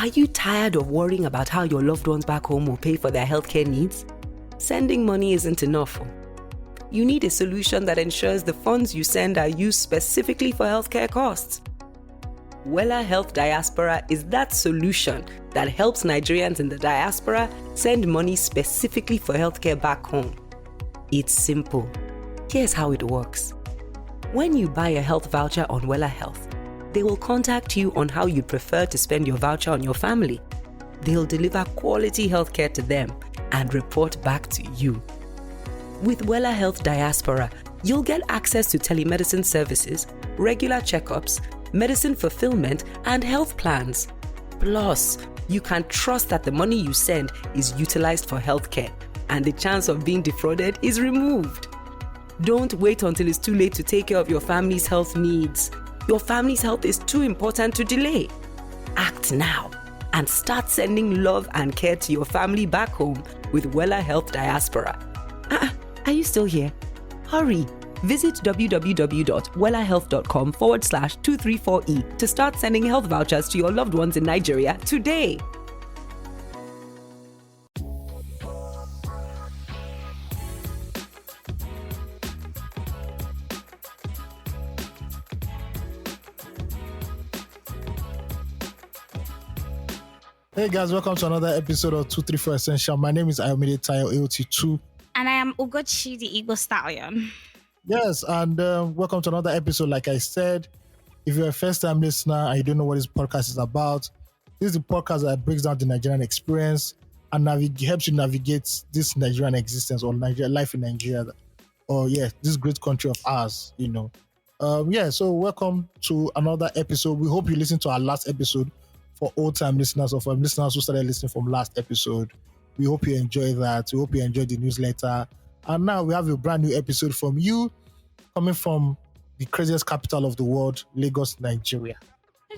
Are you tired of worrying about how your loved ones back home will pay for their healthcare needs? Sending money isn't enough. You need a solution that ensures the funds you send are used specifically for healthcare costs. WellaHealth Diaspora is that solution that helps Nigerians in the diaspora send money specifically for healthcare back home. It's simple. Here's how it works. When you buy a health voucher on WellaHealth, they will contact you on how you'd prefer to spend your voucher on your family. They'll deliver quality healthcare to them and report back to you. With WellaHealth Diaspora, you'll get access to telemedicine services, regular checkups, medicine fulfillment, and health plans. Plus, you can trust that the money you send is utilized for healthcare, and the chance of being defrauded is removed. Don't wait until it's too late to take care of your family's health needs. Your family's health is too important to delay. Act now and start sending love and care to your family back home with WellaHealth Diaspora. Are you still here? Hurry! Visit www.wellahealth.com/234E to start sending health vouchers to your loved ones in Nigeria today. Hey guys, welcome to another episode of 234 Essential. My name is Tayo AOT2. And I am Ugochi, the Eagle Stallion. Yes, and welcome to another episode. Like I said, if you're a first-time listener and you don't know what this podcast is about, this is the podcast that breaks down the Nigerian experience and helps you navigate this Nigerian existence or life in Nigeria, or this great country of ours, So welcome to another episode. We hope you listened to our last episode. For old-time listeners or for listeners who started listening from last episode, we hope you enjoy that. We hope you enjoyed the newsletter. And now we have a brand new episode from you, coming from the craziest capital of the world, Lagos, Nigeria.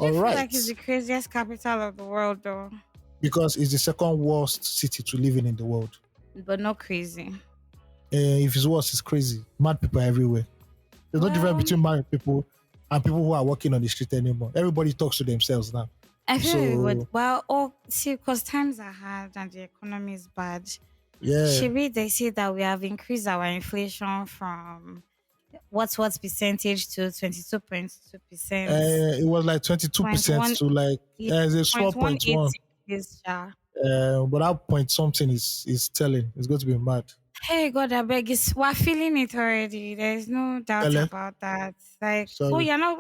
I feel like it's the craziest capital of the world, though. Because it's the second worst city to live in the world. But not crazy. If it's worse, it's crazy. Mad people are everywhere. There's no difference between mad people and people who are walking on the street anymore. Everybody talks to themselves now. I feel it would. Because times are hard and the economy is bad. Yeah. They say that we have increased our inflation from what's percentage to 22.2%. It was like 22% to like it's 4.1. But that point something is telling. It's going to be mad. Hey God, I beg you. We're feeling it already. There's no doubt about that. Like, sorry. You're not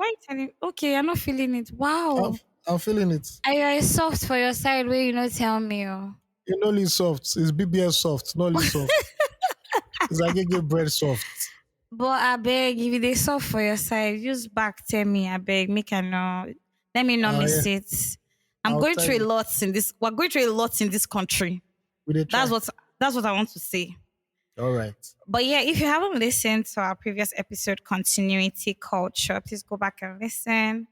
you're not feeling it. Wow. I'm feeling it. Are you soft for your side where you not tell me? Oh. It's not only soft. It's BBS soft. Not only soft. It's like a bread soft. But I beg, if they soft for your side, use back tell me. I beg, make I know. Let me not miss it. I'll going through a lot in this. We're going through a lot in this country. That's what I want to say. All right. But if you haven't listened to our previous episode, Continuity Culture, please go back and listen.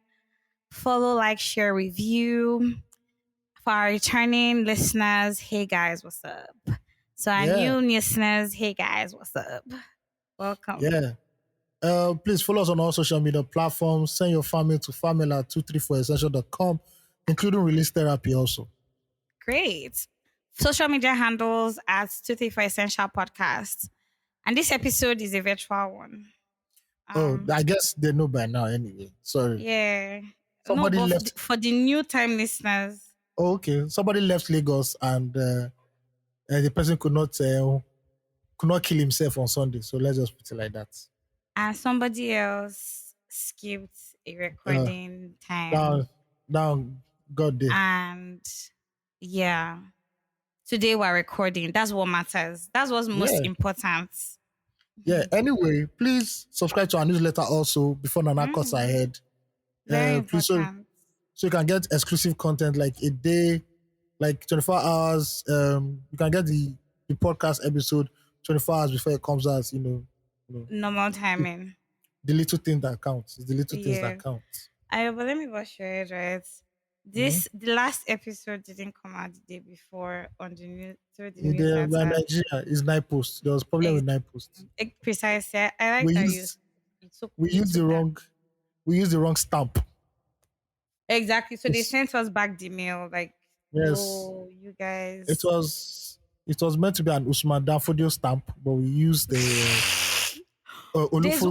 Follow, like, share, review. For our returning listeners, hey guys, what's up? So our new listeners, hey guys, what's up? Welcome. Yeah. Please follow us on all social media platforms. Send your family to family@234essential.com, including release therapy also. Great. Social media handles at 234 Essential Podcast. And this episode is a virtual one. I guess they know by now anyway. Sorry. Yeah. Somebody left for the new time listeners. Oh, okay. Somebody left Lagos and the person could not kill himself on Sunday. So let's just put it like that. And somebody else skipped a recording time. Down, God did. And today we're recording. That's what matters. That's what's most important. Yeah. Anyway, please subscribe to our newsletter also before Nana cuts ahead. Please, so you can get exclusive content like a day, like 24 hours. You can get the podcast episode 24 hours before it comes out. Normal timing. The little thing that counts. It's the little things that count. But let me wash your head, right? The last episode didn't come out the day before on the news. Nigeria is night post. There was problem with night post. Precisely. I like that we used the wrong stamp. Exactly. So they sent us back the mail like Yes, Oh, you it guys. was it was meant to be an Usman Danfodio stamp, but we used the There's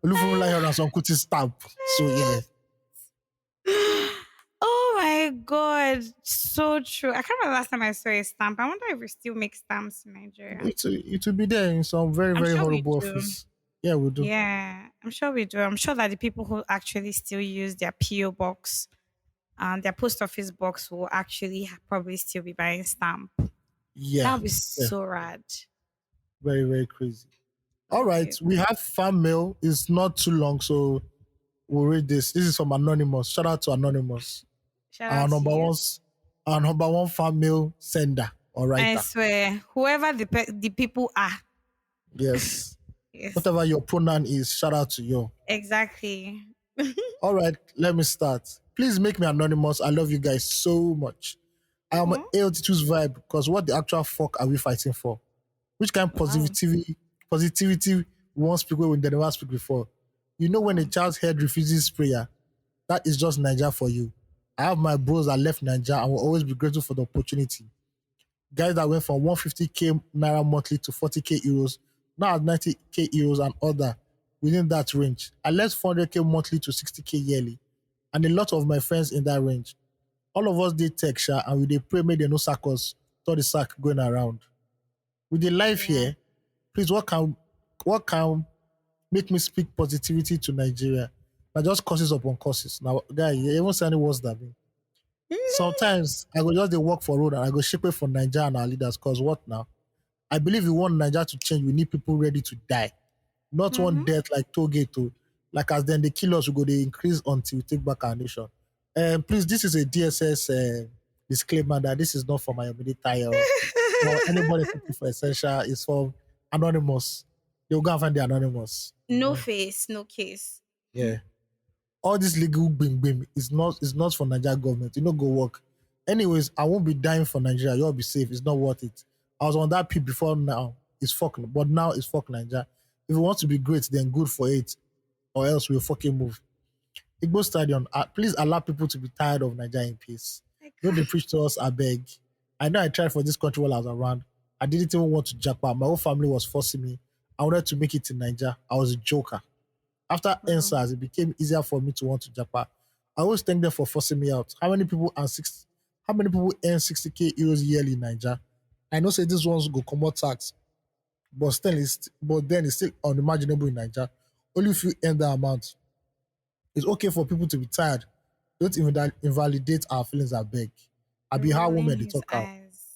Olufumulayo Ransom Kuti stamp. So yeah, Oh my god, so true. I can't remember last time I saw a stamp. I wonder if we still make stamps in Nigeria. it will be there in some very I'm very sure we horrible do. office. Yeah, we do. Yeah, I'm sure we do. I'm sure that the people who actually still use their PO box and their post office box will actually probably still be buying stamp. That Yeah, would be yeah, so rad. very very crazy. All right, Okay. we have fan mail. It's not too long, so we'll read this. This is from Anonymous. Shout out to Anonymous. Shout Our out to number you. one, our number one fan mail sender or I writer. swear, whoever the people are. Yes. Yes, Whatever your pronoun is, shout out to you. exactly. All right, let me start. Please make me anonymous. I love you guys so much. I am Oh, AOT2's vibe because what the actual fuck are we fighting for? Which kind of wow. positivity we want speak when they never speak before? You know when a child's head refuses prayer, that is just Niger for you. I have my bros that left Niger and will always be grateful for the opportunity. Guys that went from 150k naira monthly to 40k euros, now at 90k euros and other within that range. I left 400k monthly to 60k yearly, and a lot of my friends in that range. All of us did tech sha, and we dey pray make they no sack us. Saw the sack going around. With the life Yeah. here, please what can make me speak positivity to Nigeria? Now just courses upon courses. Now, guy, you even say any words that mean. Sometimes I go just dey work for road and I go shake for Nigeria and our leaders. Cause what now? I believe we want Nigeria to change. We need people ready to die, not one Mm-hmm. death like Toge to like as then they kill us. We go they increase until we take back our nation. Please, this is a DSS disclaimer that this is not for my immediate tire or anybody looking for essential. It's for anonymous. They'll go and find the anonymous. No face, no case. Yeah. All this legal bing bing is not for Nigeria government. You know, go work. Anyways, I won't be dying for Nigeria. You'll be safe. It's not worth it. I was on that pit before now. It's fuck, but now it's fuck Nigeria. If we want to be great, then good for it, or else we'll fucking move. Igbo Stadium, please allow people to be tired of Nigeria in peace. Like, Don't they preach to us, I beg. I know I tried for this country while I was around. I didn't even want to jackpot. My whole family was forcing me. I wanted to make it in Nigeria. I was a joker. After wow. answers, it became easier for me to want to jackpot. I always thank them for forcing me out. How many people earn 60k euros yearly in Nigeria? I know say these ones go come out tax, but then it's still unimaginable in Nigeria. Only if you earn that amount. It's okay for people to be tired. Don't even invalidate our feelings, I beg. I be how Rolling women they his talk out. eyes.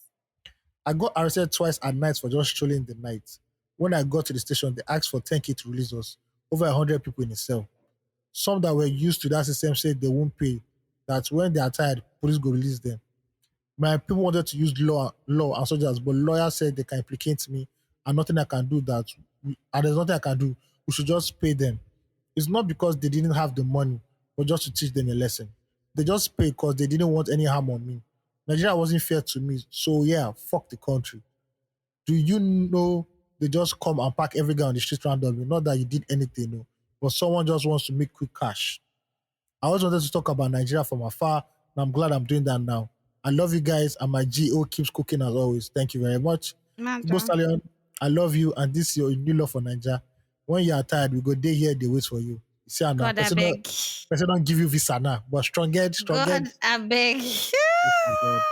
I got arrested twice at night for just strolling in the night. When I got to the station, they asked for 10k to release us. Over 100 people in the cell. Some that were used to that system said they won't pay. That when they are tired, police go release them. My people wanted to use law and soldiers, but lawyers said they can implicate me and nothing I can do and there's nothing I can do. We should just pay them. It's not because they didn't have the money, but just to teach them a lesson. They just pay because they didn't want any harm on me. Nigeria wasn't fair to me, so yeah, fuck the country. Do you know they just come and pack every guy on the street randomly? Not that you did anything, no, but someone just wants to make quick cash. I always wanted to talk about Nigeria from afar, and I'm glad I'm doing that now. I love you guys, and my GO keeps cooking as always. Thank you very much. Igbo Madam. Stallion, I love you, and this is your new love for Nigeria. When you are tired, we go day here, they wait for you. You see, Anna, God, I beg. person don't give you visa now, but strong head. God, I beg. Oh my God.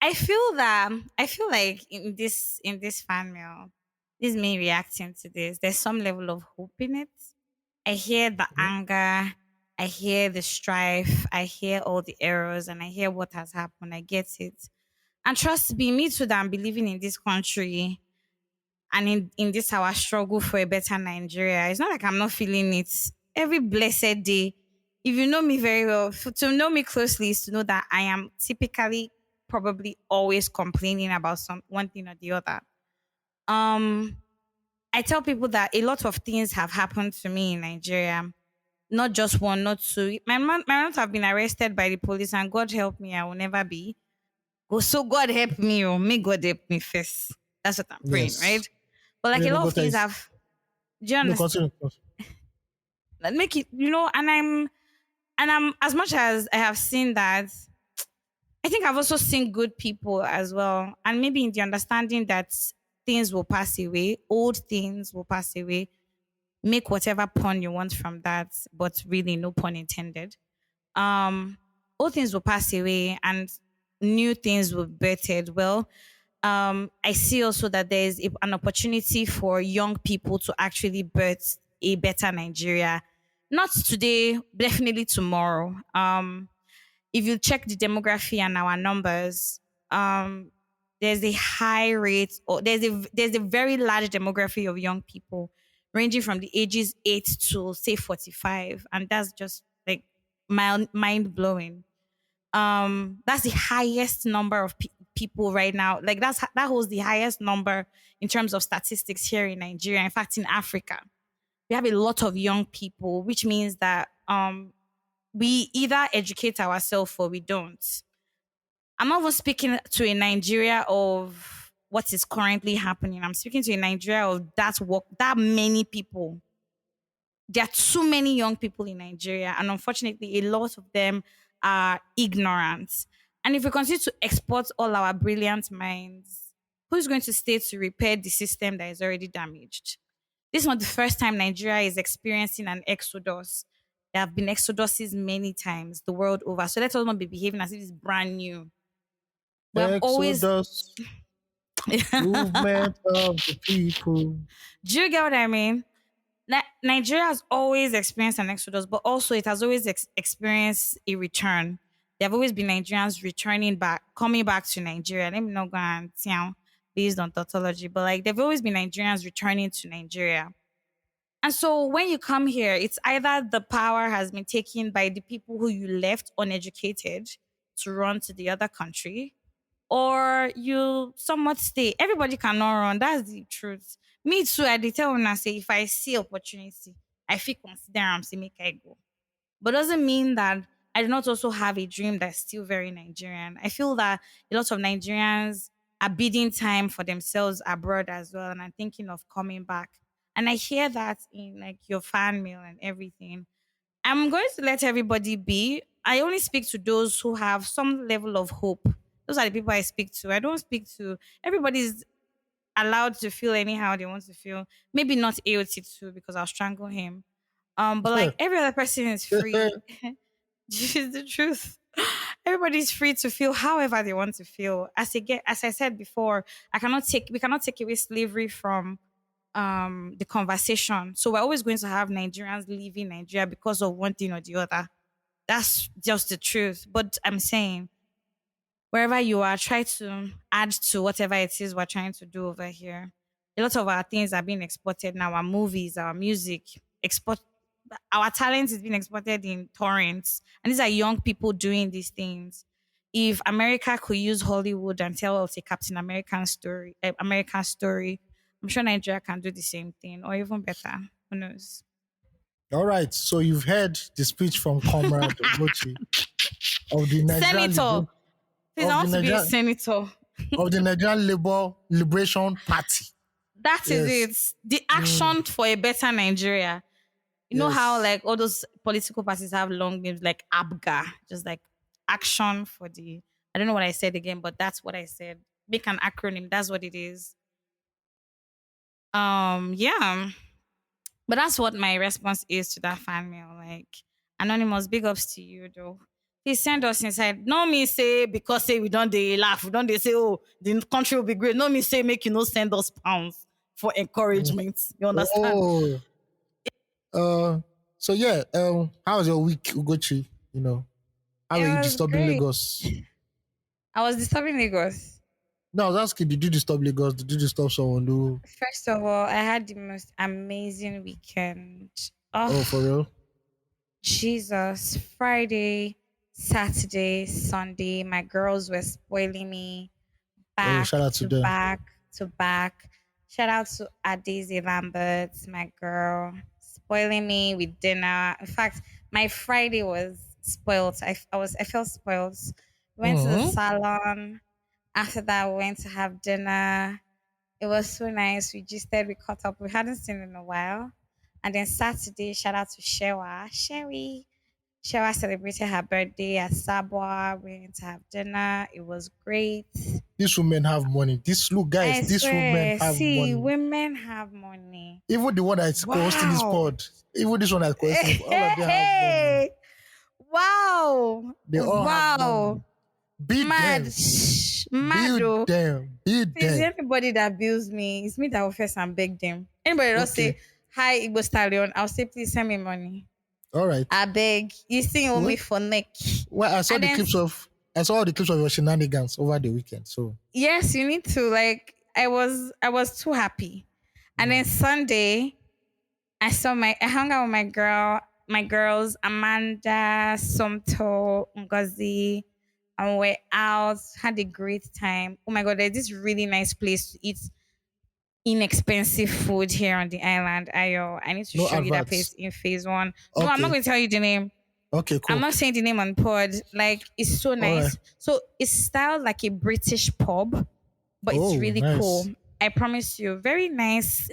I feel like in this fan mail, this me reacting to this. There's some level of hope in it. I hear the anger, I hear the strife, I hear all the errors, and I hear what has happened. I get it. And trust me too that I'm believing in this country and in this our struggle for a better Nigeria. It's not like I'm not feeling it. Every blessed day, if you know me very well, to know me closely is to know that I am typically probably always complaining about some one thing or the other. Um, I tell people that a lot of things have happened to me in Nigeria. Not just one, not two. My mom have been arrested by the police, and God help me, I will never be. Oh, so God help me, or may God help me first. That's what I'm praying, Yes. right? But like You a know, lot go of things thanks. have. Do you No, understand? continue. Like make it, and I'm as much as I have seen that. I think I've also seen good people as well. And maybe in the understanding that things will pass away, old things will pass away. Make whatever pun you want from that, but really no pun intended. Um, Old things will pass away and new things will be bettered. Well, I see also that there's an opportunity for young people to actually birth a better Nigeria. Not today, definitely tomorrow. If you check the demography and our numbers, there's a high rate, or there's a very large demography of young people ranging from the ages 8 to say 45, and that's just like mind blowing. That's the highest number of people right now. Like that holds the highest number in terms of statistics here in Nigeria. In fact, in Africa, we have a lot of young people, which means that we either educate ourselves or we don't. I'm not even speaking to a Nigeria of what is currently happening. I'm speaking to a Nigeria of that work, that many people. There are too many young people in Nigeria, and unfortunately, a lot of them are ignorant. And if we continue to export all our brilliant minds, who's going to stay to repair the system that is already damaged? This is not the first time Nigeria is experiencing an exodus. There have been exoduses many times the world over. So let us not be behaving as if it's brand new. We have always. Exodus, movement of the people. Do you get what I mean? Nigeria has always experienced an exodus, but also it has always experienced a return. There have always been Nigerians returning back, coming back to Nigeria. Let me not go and based on tautology, but like there've always been Nigerians returning to Nigeria. And so when you come here, it's either the power has been taken by the people who you left uneducated to run to the other country, or you somewhat stay. Everybody cannot run. That's the truth. Me too, I did tell una say if I see opportunity, I feel consider am say make I go. But doesn't mean that I do not also have a dream that's still very Nigerian. I feel that a lot of Nigerians are bidding time for themselves abroad as well and are thinking of coming back. And I hear that in like your fan mail and everything. I'm going to let everybody be. I only speak to those who have some level of hope. Those are the people I speak to. I don't speak to everybody's allowed to feel anyhow they want to feel. Maybe not AOT2 because I'll strangle him. But like every other person is free. This is the truth. Everybody's free to feel however they want to feel. As I said before, we cannot take away slavery from the conversation. So we're always going to have Nigerians leaving Nigeria because of one thing or the other. That's just the truth. But I'm saying wherever you are, try to add to whatever it is we're trying to do over here. A lot of our things are being exported now, our movies, our music, our talent is being exported in torrents. And these are young people doing these things. If America could use Hollywood and tell us a Captain American story, I'm sure Nigeria can do the same thing or even better. Who knows? All right, so you've heard the speech from Comrade Ugochi of the Nigerian Senator. Please, I of the want to be a Nigerian senator. of the Nigerian Labour Liberation Party. That is Yes. it. The action for a better Nigeria. You know how Yes. like all those political parties have long names like ABGA, just like action for the. I don't know what I said again, but that's what I said. Make an acronym. That's what it is. Yeah. But that's what my response is to that fan mail. Like, Anonymous, big ups to you though. He sent us inside. No me say because say we don't they laugh. We don't they say, oh, the country will be great. No me say make you no send us pounds for encouragement. You understand? Oh, uh, so yeah, how was your week, Ugochi? How It were you was disturbing great. Lagos? I was disturbing Lagos. No, I was asking, did you disturb Lagos? Did you disturb someone who? First of all, I had the most amazing weekend. Oh, for Oh, real? Jesus. Friday, Saturday, Sunday, my girls were spoiling me Oh, back shout out to to them. back to back. Shout out to Adese Lambert, my girl, spoiling me with dinner. In fact, my Friday was spoiled. I felt spoiled. Went to the Mm-hmm. salon. After that, we went to have dinner. It was so nice. We just said we caught up. We hadn't seen in a while. And then Saturday, shout out to Shewa. Sherry. Shewa celebrated her birthday at Sabwa. We went to have dinner. It was great. These women have money. Guys, I these women swear. have See, money. women have money. Even the one that's co-hosting this Wow. pod, even this one that's co-hosting this pod, all of them have money. Wow. They all have money. Wow. Beat Mad. them. Mad. Beat them. Beat Please, them. anybody that bills me, it's me that will first and beg them. Anybody that say, hi, Igbo Stallion, I'll say, please send me money. All right. I beg. You still owe me for neck. Well, I saw And the then- clips of your shenanigans over the weekend. So Yes, you need to. Like, I was too happy. And then Sunday, I hung out with my girls, Amanda, Somto, Ngozi, and we're out, had a great time. Oh my god, there's this really nice place to eat inexpensive food here on the island. I need to No show you that adverts. place in phase one. No, I'm Okay. not going to tell you the name. Okay, cool. I'm not saying the name on pod. Like, it's so nice. right. So it's styled like a British pub, but it's really nice. cool. I promise you, very nice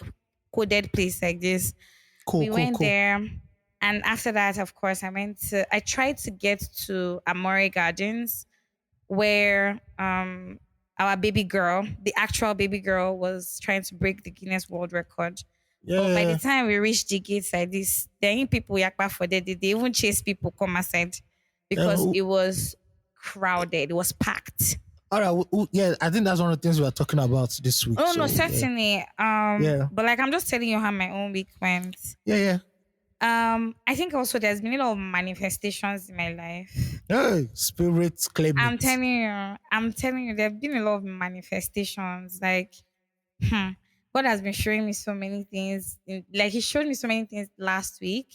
coded place like this. Cool. We went there, and after that, of course, I tried to get to Amore Gardens, where our baby girl, the actual baby girl, was trying to break the Guinness World Record. Yeah. But by the time we reached the gates like this, there ain't people yakpa for there. They even chase people come aside because it was crowded. It was packed. All right. Yeah, I think that's one of the things we are talking about this week. Oh no, certainly. Yeah. But like I'm just telling you how my own week went. Yeah. I think also there's been a lot of manifestations in my life. Hey, spirits claim it. I'm telling you, there have been a lot of manifestations. Like, God has been showing me so many things. Like He showed me so many things last week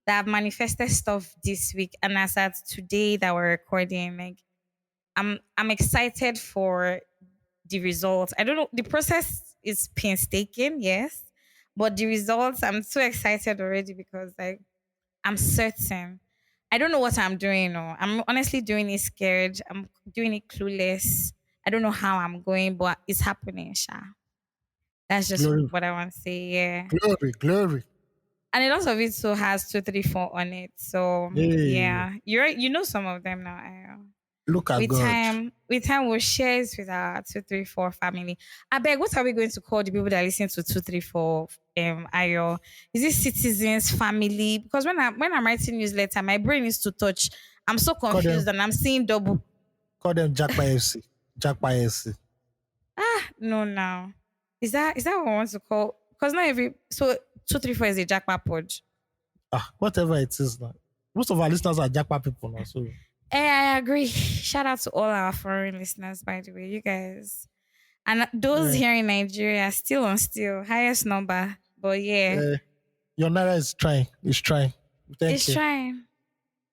that have manifested stuff this week. And as at today that we're recording, like I'm excited for the results. I don't know. The process is painstaking, yes. But the results, I'm so excited already because like I'm certain. I don't know what I'm doing. No, I'm honestly doing it scared. I'm doing it clueless. I don't know how I'm going, but it's happening, Sha. That's just what I want to say. Yeah. Glory. And a lot of it so has 234 on it. So yeah, you know some of them now. Look at God. With time we'll share it with our 234 family. I beg, what are we going to call the people that listen to 234 Ayo? Is it citizens, family? Because when I'm writing newsletter, my brain is to touch. I'm so confused and I'm seeing double. Call them Jackpa FC. Jackpa FC. No, now. Is that what I want to call? Because not every 234 is a Jackpa pod. Whatever it is now. Most of our listeners are Jackpa people now. So I agree. Shout out to all our foreign listeners, by the way, you guys. And those here in Nigeria, still highest number. But yeah. Your Naira is trying. It's trying. It's trying.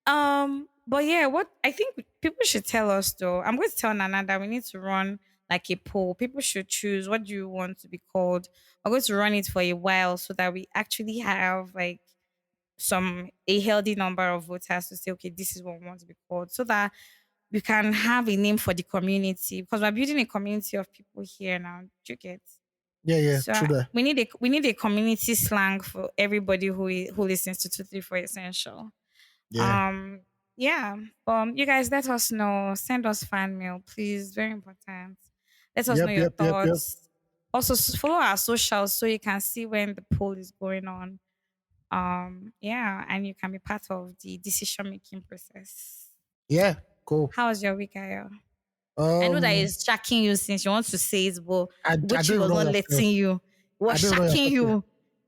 But yeah, what I think people should tell us though, I'm going to tell Nana that we need to run like a poll. People should choose what do you want to be called. I'm going to run it for a while so that we actually have like a healthy number of voters to say, okay, this is what we want to be called, so that we can have a name for the community because we're building a community of people here now. Do you get? Yeah, so true that. We need a community slang for everybody who listens to 234 Essential. Yeah. You guys let us know. Send us fan mail, please. Very important. Let us know your thoughts. Yep. Also follow our socials so you can see when the poll is going on. And you can be part of the decision making process. Yeah, cool. How was your week, Ayo? I know that it's shocking you since you want to say it, but which was not letting you. It was shocking you.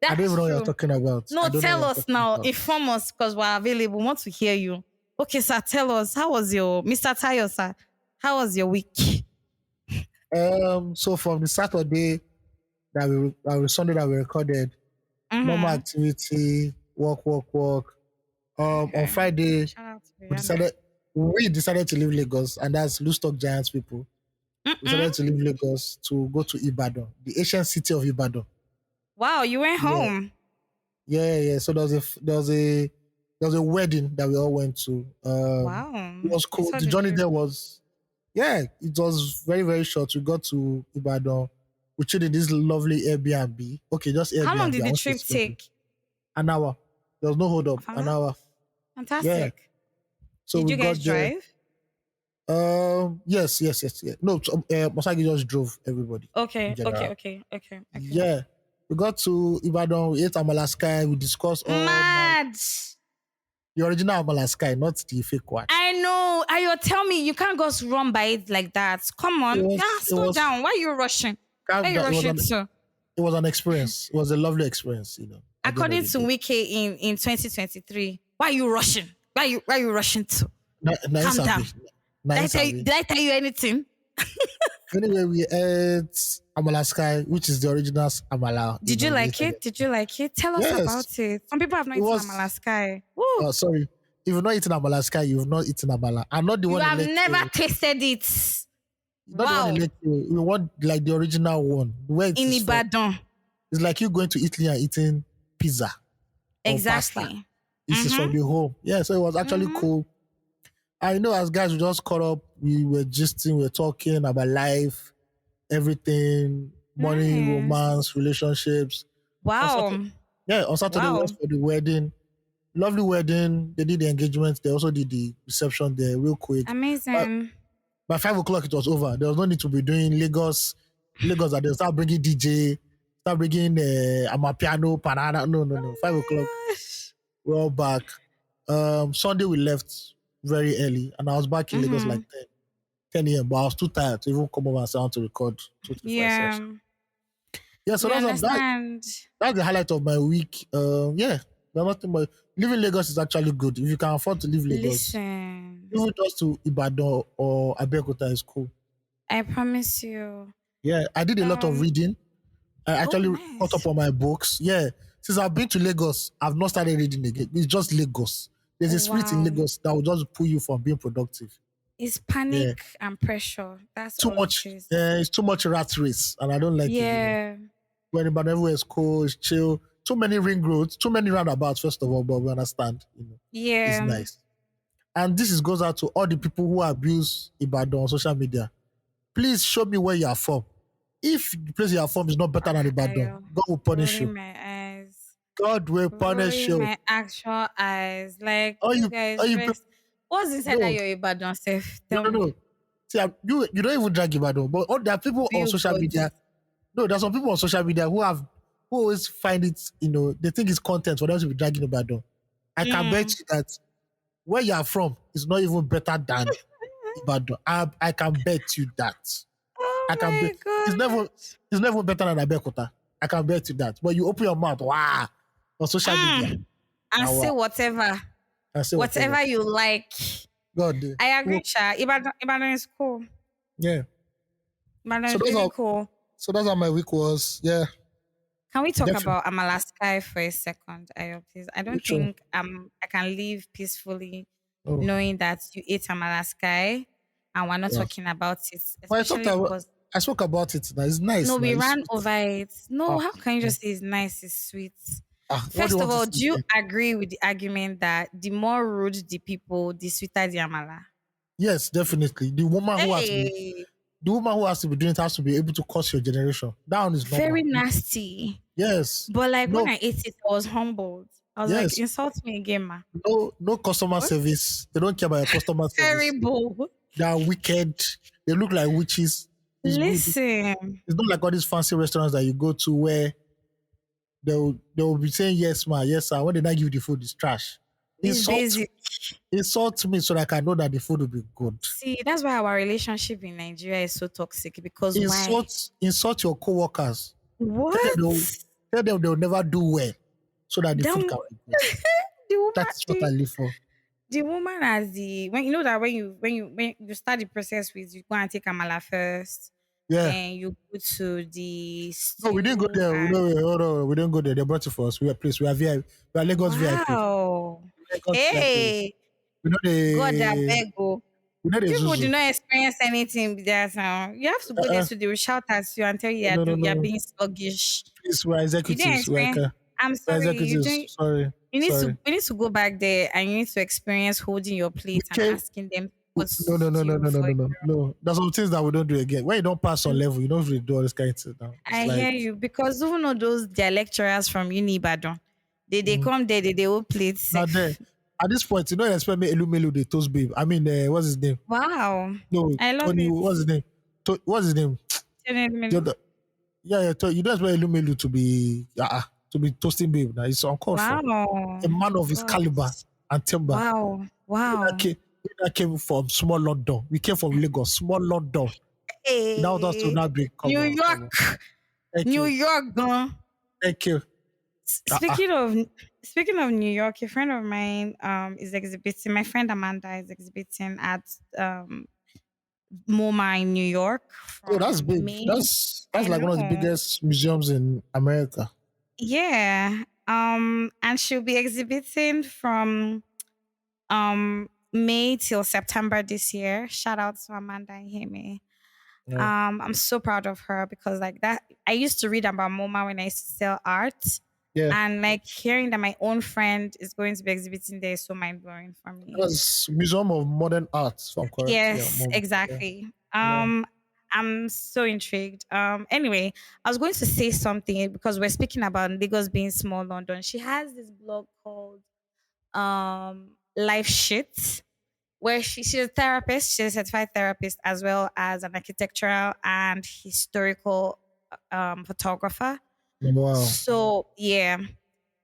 I don't even know what you're talking about. No, tell us now. Inform us because we're available. We want to hear you. Okay, sir, tell us. How was your Mr. Tayo, sir? How was your week? So from the Saturday Sunday that we recorded, normal activity, work. On Friday, we decided to leave Lagos, and that's Loose Talk Giants people. We decided to leave Lagos to go to Ibadan, the ancient city of Ibadan. Wow, you went home. Yeah. So there was a wedding that we all went to. Wow. It was cool. The journey there was, it was very, very short. We got to Ibadan. We chilled in this lovely Airbnb. Okay, just Airbnb. How long did the trip take? An hour. There was no hold up. An hour. Fantastic. So Did we you guys got there. drive? Yes. No, so, Mosagi just drove everybody in Okay, okay, general. okay, okay, okay. Yeah. We got to Ibadan, we ate Amala Sky, we discussed all night. Mad. The original Amala Sky, not the fake one. I know. Ayo, tell me you can't just run by it like that. Come on. Yeah, It slow was down. Why are you rushing? Why are calm you down. rushing to? It was an experience. It was a lovely experience, at the end of According the to day. Wiki in 2023, why are you rushing? Why are you rushing to? Calm down. Nice. Did I tell you anything? Anyway, we ate Amala Sky, which is the original Amala. Did you We like ate it? Did you like it? Tell us Yes, about it. Some people have not it eaten was. Amala Sky. Woo! Sorry, if you've not eaten Amala Sky, you've not eaten Amala. I'm not the You one in have never Lekki. tasted it. Not the one in Wow. Lekki. We want like the original one. Where it In is from. Ibadan. It's like you going to Italy and eating pizza or pasta. Exactly. This is from the home. Yeah, so it was actually cool. I know as guys, we just caught up. We were gisting, we were talking about life, everything, money, Nice. romance, relationships. Wow. On Saturday we Wow. went for the wedding. Lovely wedding. They did the engagement. They also did the reception there real quick. Amazing. By 5:00 it was over. There was no need to be doing Lagos. That they start bringing DJ, start bringing Amapiano, Panana. No. 5:00 Gosh. we're all back. Sunday we left very early, and I was back in Lagos like 10 a.m. But I was too tired to even come over and sit down to record 2 3 4 Yeah. sessions. Yeah, so We that's understand. the highlight of my week. There's nothing but living Lagos is actually good. If you can afford to live Lagos, Listen, even just to Ibadan or Abeokuta is cool. I promise you. Yeah, I did a lot of reading. I actually nice. caught up on my books. Yeah, since I've been to Lagos, I've not started reading again. It's just Lagos. There's a spirit in Lagos that will just pull you from being productive. It's panic and pressure. That's Too all much. it is. It's too much rat race, and I don't like it. Yeah. When Ibadan everywhere is cool, it's chill. Too many ring roads, too many roundabouts. First of all, but we understand. Yeah. It's nice. And this goes out to all the people who abuse Ibadan on social media. Please show me where you are from. If the place you are from is not better than Ibadan, God will punish you. My eyes. God will punish you. My actual eyes. Like, you guys, you what's inside that your Ibadan self? No. See, you don't even drag Ibadan, but there are people on social media. No, there's some people on social media who always find it, they think it's content for them to be dragging Ibadan. I can bet you that where you are from is not even better than Ibadan. I can bet you that. Oh my God. It's never better than Abeokuta. I can bet you that. But you open your mouth, wow, on social media. And say whatever. Whatever you like. God. I agree, Sha. Ibadan is cool. Yeah. Ibadan is really cool. So that's how my week was. Yeah. Can we talk about Amala Sky for a second, Ayo, please? I don't think I can live peacefully knowing that you ate Amala Sky and we're not talking about it. I spoke about it now. It's nice. No, we ran sweet. over it. No, how can you just say it's nice, it's sweet? First of all, do you agree with the argument that the more rude the people, the sweeter the Amala? Yes, definitely. The woman who has to be doing it has to be able to curse your generation. That one is normal. Very nasty. Yes. But when I ate it, I was humbled. I was like, insult me again, ma. No customer service. They don't care about your customer service. Terrible. They are wicked. They look like witches. Listen. It's not like all these fancy restaurants that you go to where they'll be saying yes, ma, yes, sir. When they not give you the food, it's trash. Insult me so that I can know that the food will be good. See, that's why our relationship in Nigeria is so toxic. Because insult your co-workers. What? Tell them they'll never do well so that the food can be good. That's what I live for. The woman when you start the process with, you go and take Amala first. Yeah. And you go to the No, we didn't go there. No, we didn't go there. They brought it for us. We are VIP. We are Lagos VIP. Wow. Hey. God, that beg go. People do not experience anything there now. You have to go there so they will shout at you and tell you you're being sluggish. Please, we're executives. I'm sorry. Sorry. You need to go back there and you need to experience holding your plate and asking them. No. There's some things that we don't do again. When you don't pass on level, you don't really do all this kind of stuff now. I hear you, because even though their lecturers from Uni Ibadan, they come there, they will plate. At this point, you don't expect me Elumelu the toast babe. I mean, what's his name? Wow. No, I love Tony. it. What's his name? What's his name? The other, yeah. You don't expect Elumelu to be toasting babe. Now it's uncalled for. Wow. A man of his Wow. caliber and timber. Wow. Wow. That came from small London. We came from Lagos, small London. Hey. Now that's to not be New York. New York, gone. Thank you. Speaking of New York, a friend of mine is exhibiting. My friend Amanda is exhibiting at MoMA in New York Oh, that's from big. May. That's I like one of the know. biggest museums in America. Yeah. And she'll be exhibiting from May till September this year. Shout out to Amanda and Hime. Yeah. I'm so proud of her because like that I used to read about MoMA when I used to sell art. Yeah. And like hearing that my own friend is going to be exhibiting there is so mind blowing for me. That's Museum of Modern Art, if I'm correct. Yes, Yeah, exactly. Yeah. I'm so intrigued. Anyway, I was going to say something because we're speaking about Lagos being small London. She has this blog called Life Shit, where she's a therapist, she's a certified therapist as well as an architectural and historical photographer. Wow. So yeah,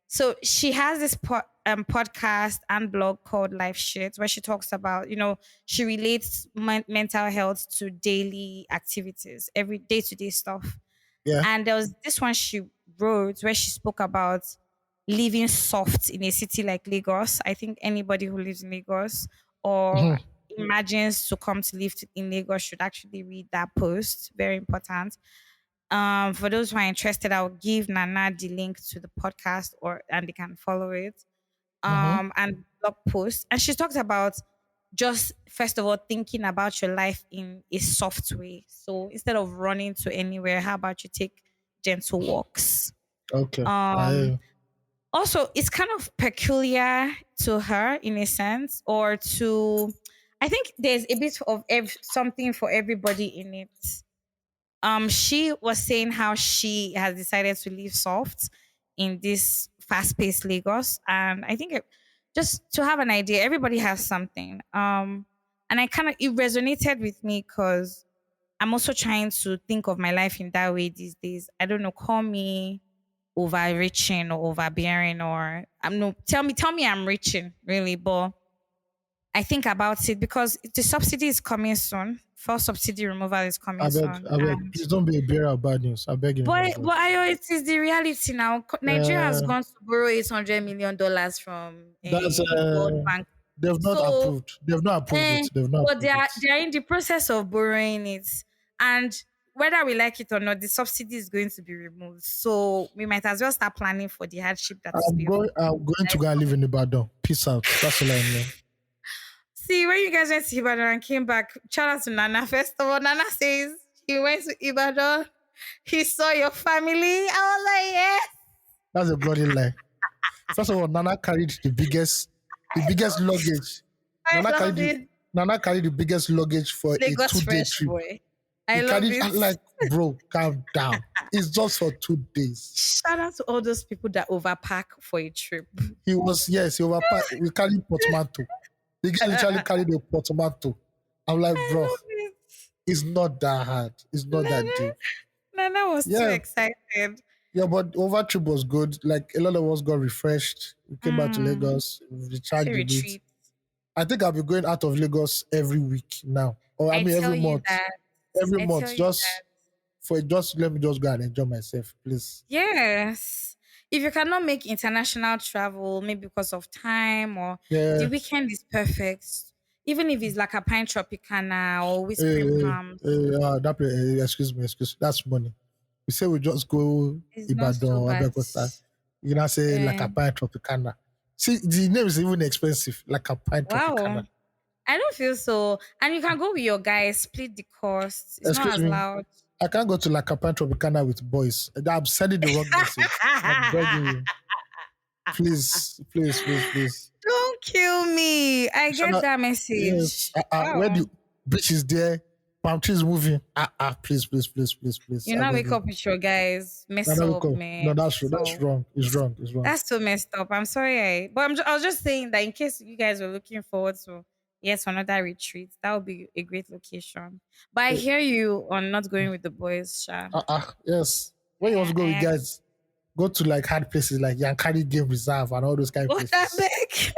so she has this podcast and blog called Life Shit, where she talks about, she relates mental health to daily activities, every day to day stuff. Yeah. And there was this one she wrote where she spoke about living soft in a city like Lagos. I think anybody who lives in Lagos or imagines to come to live in Lagos should actually read that post. Very important. For those who are interested, I'll give Nana the link to the podcast and they can follow it. And blog post. And she talked about just first of all thinking about your life in a soft way. So instead of running to anywhere, how about you take gentle walks? Okay. Also, it's kind of peculiar to her in a sense, or to, I think there's a bit of something for everybody in it. She was saying how she has decided to live soft in this fast-paced Lagos, and I think just to have an idea, everybody has something. And it resonated with me because I'm also trying to think of my life in that way these days. I don't know, call me overreaching or overbearing, or tell me I'm reaching really, but I think about it because the subsidy is coming soon. First subsidy removal is coming soon. I beg, please don't be a bearer of bad news. I beg you. But it is the reality now. Nigeria has gone to borrow $800 million from that's World Bank. They've not approved. They've not approved it. They've not. But they are in the process of borrowing it, and whether we like it or not, the subsidy is going to be removed. So we might as well start planning for the hardship that's I'm going to go and live in Ibadan. Peace out. That's all I know. See, when you guys went to Ibadan and came back, shout out to Nana. First of all, Nana says he went to Ibadan. He saw your family. I was like, yes. That's a bloody lie. First of all, Nana carried the biggest luggage. Nana carried the biggest luggage for Lagos a 2-day trip. Boy. I love it. Like, bro, calm down. It's just for 2 days. Shout out to all those people that overpack for a trip. He overpacked. We carried portmanteau. The guy literally carried a portmanteau. I'm like, bro, it's not that hard. It's not that deep. Nana was too excited. Yeah, but over trip was good. Like, a lot of us got refreshed. We came back to Lagos. We recharged a bit. I think I'll be going out of Lagos every week now. Or every month. Every month. Just let me just go and enjoy myself, please. Yes. If you cannot make international travel, maybe because of time or the weekend is perfect. Even if it's like a Pine Tropicana or Whispering Palms. Excuse me. That's money. We say we just go Ibadan or Abeokuta. You know, say like a Pine Tropicana. See, the name is even expensive, like a Pine Tropicana. Wow. I don't feel so. And you can go with your guys, split the cost. It's not as loud. I can't go to La Capan Tropicana with boys. I'm sending the wrong message. I'm begging you. Please. Don't kill me. I get that message. Yes. Where the beach is there, palm trees moving. Please, please, please, please, please. You I now beg wake you. up with your guys, No, mess no, up, go. man. No, that's true. That's So wrong. It's wrong. It's wrong. that's so messed up. I'm sorry. I was just saying that in case you guys were looking forward to, yes, another retreat, that would be a great location. But I Eh, hear you on not going with the boys, Sha. yes. When you want to go with I, guys, go to like hard places like Yankari Game Reserve and all those kind of what that places. beg?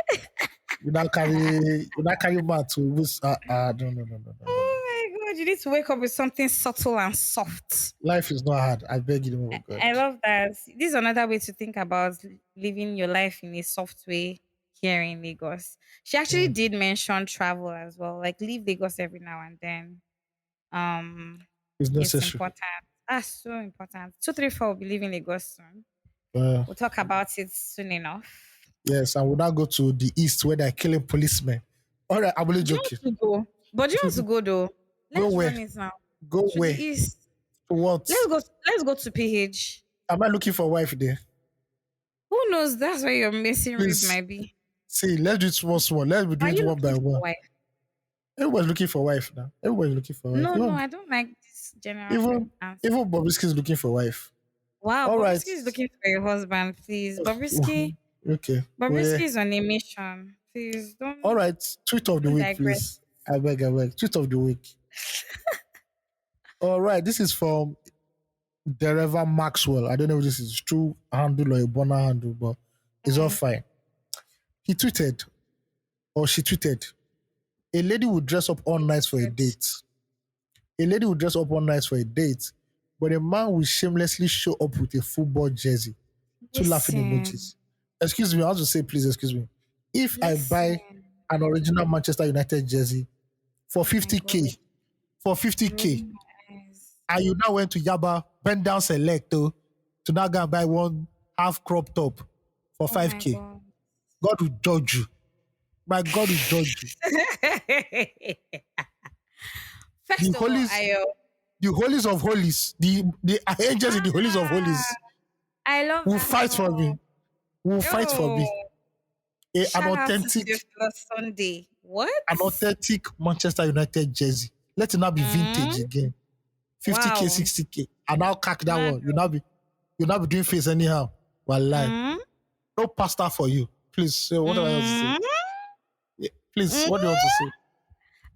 You not carry man to lose. No, no, no, no, no, no, no. Oh my god, you need to wake up with something subtle and soft. Life is not hard. I beg you, oh God. I love that. This is another way to think about living your life in a soft way here in Lagos. She actually Mm, did mention travel as well, like leave Lagos every now and then. Um, it's it's necessary. important. That's so important. 234 will be leaving Lagos soon. Uh, We'll talk about it soon enough. yes, I will now go to the east where they're killing policemen. All right, I'm only Do you want joking. to go? But do you want to go though? Go Let's where? run it now. Go To the where? east. To what? Let's go to PH. Am I looking for a wife there? Who knows? That's where your missing rib Please. might be. See, let's do it small, small. Let's be Are doing it you one by looking for a one. wife? Everybody's looking for a wife now. Everybody's looking for a wife. No, no, Even I don't like this general even answer. even Bobrisky's looking for a wife. Wow, All right. Bobrisky is looking for a husband, please. Bobrisky, Okay. Bobrisky is on a mission. Please All right. Tweet of the don't week, digress. please. I beg, I beg. Tweet of the week. All right. This is from Dereva Maxwell. I don't know if this is true handle or a Bonner handle, but it's all fine. He tweeted, or she tweeted, a lady would dress up all night for a date. A lady would dress up all night for a date, but a man will shamelessly show up with a football jersey. Two laughing Listen, emojis. Excuse me, I want to say, please excuse me. If I buy listen. an original Manchester United jersey for Oh my 50K, for 50K, Rolling my eyes. and you now went to Yaba, bend down select to now go and buy one half crop top for Oh my 5K, god. God will judge you. My God will judge you. First The of all, holies, the holies of holies, the angels in the holies of holies I love will that fight for me. song. Will fight for me. An Shout out to authentic, Theophilus Sunday. What? an authentic Manchester United jersey. Let it not be vintage Mm, again. 50K, wow. 60K. And now cack that Mad. one. You'll not be doing face anyhow. Wallahi. Mm, No pasta for you. Please, so what do I want to say? mm, Yeah, please, mm. what do you want to say?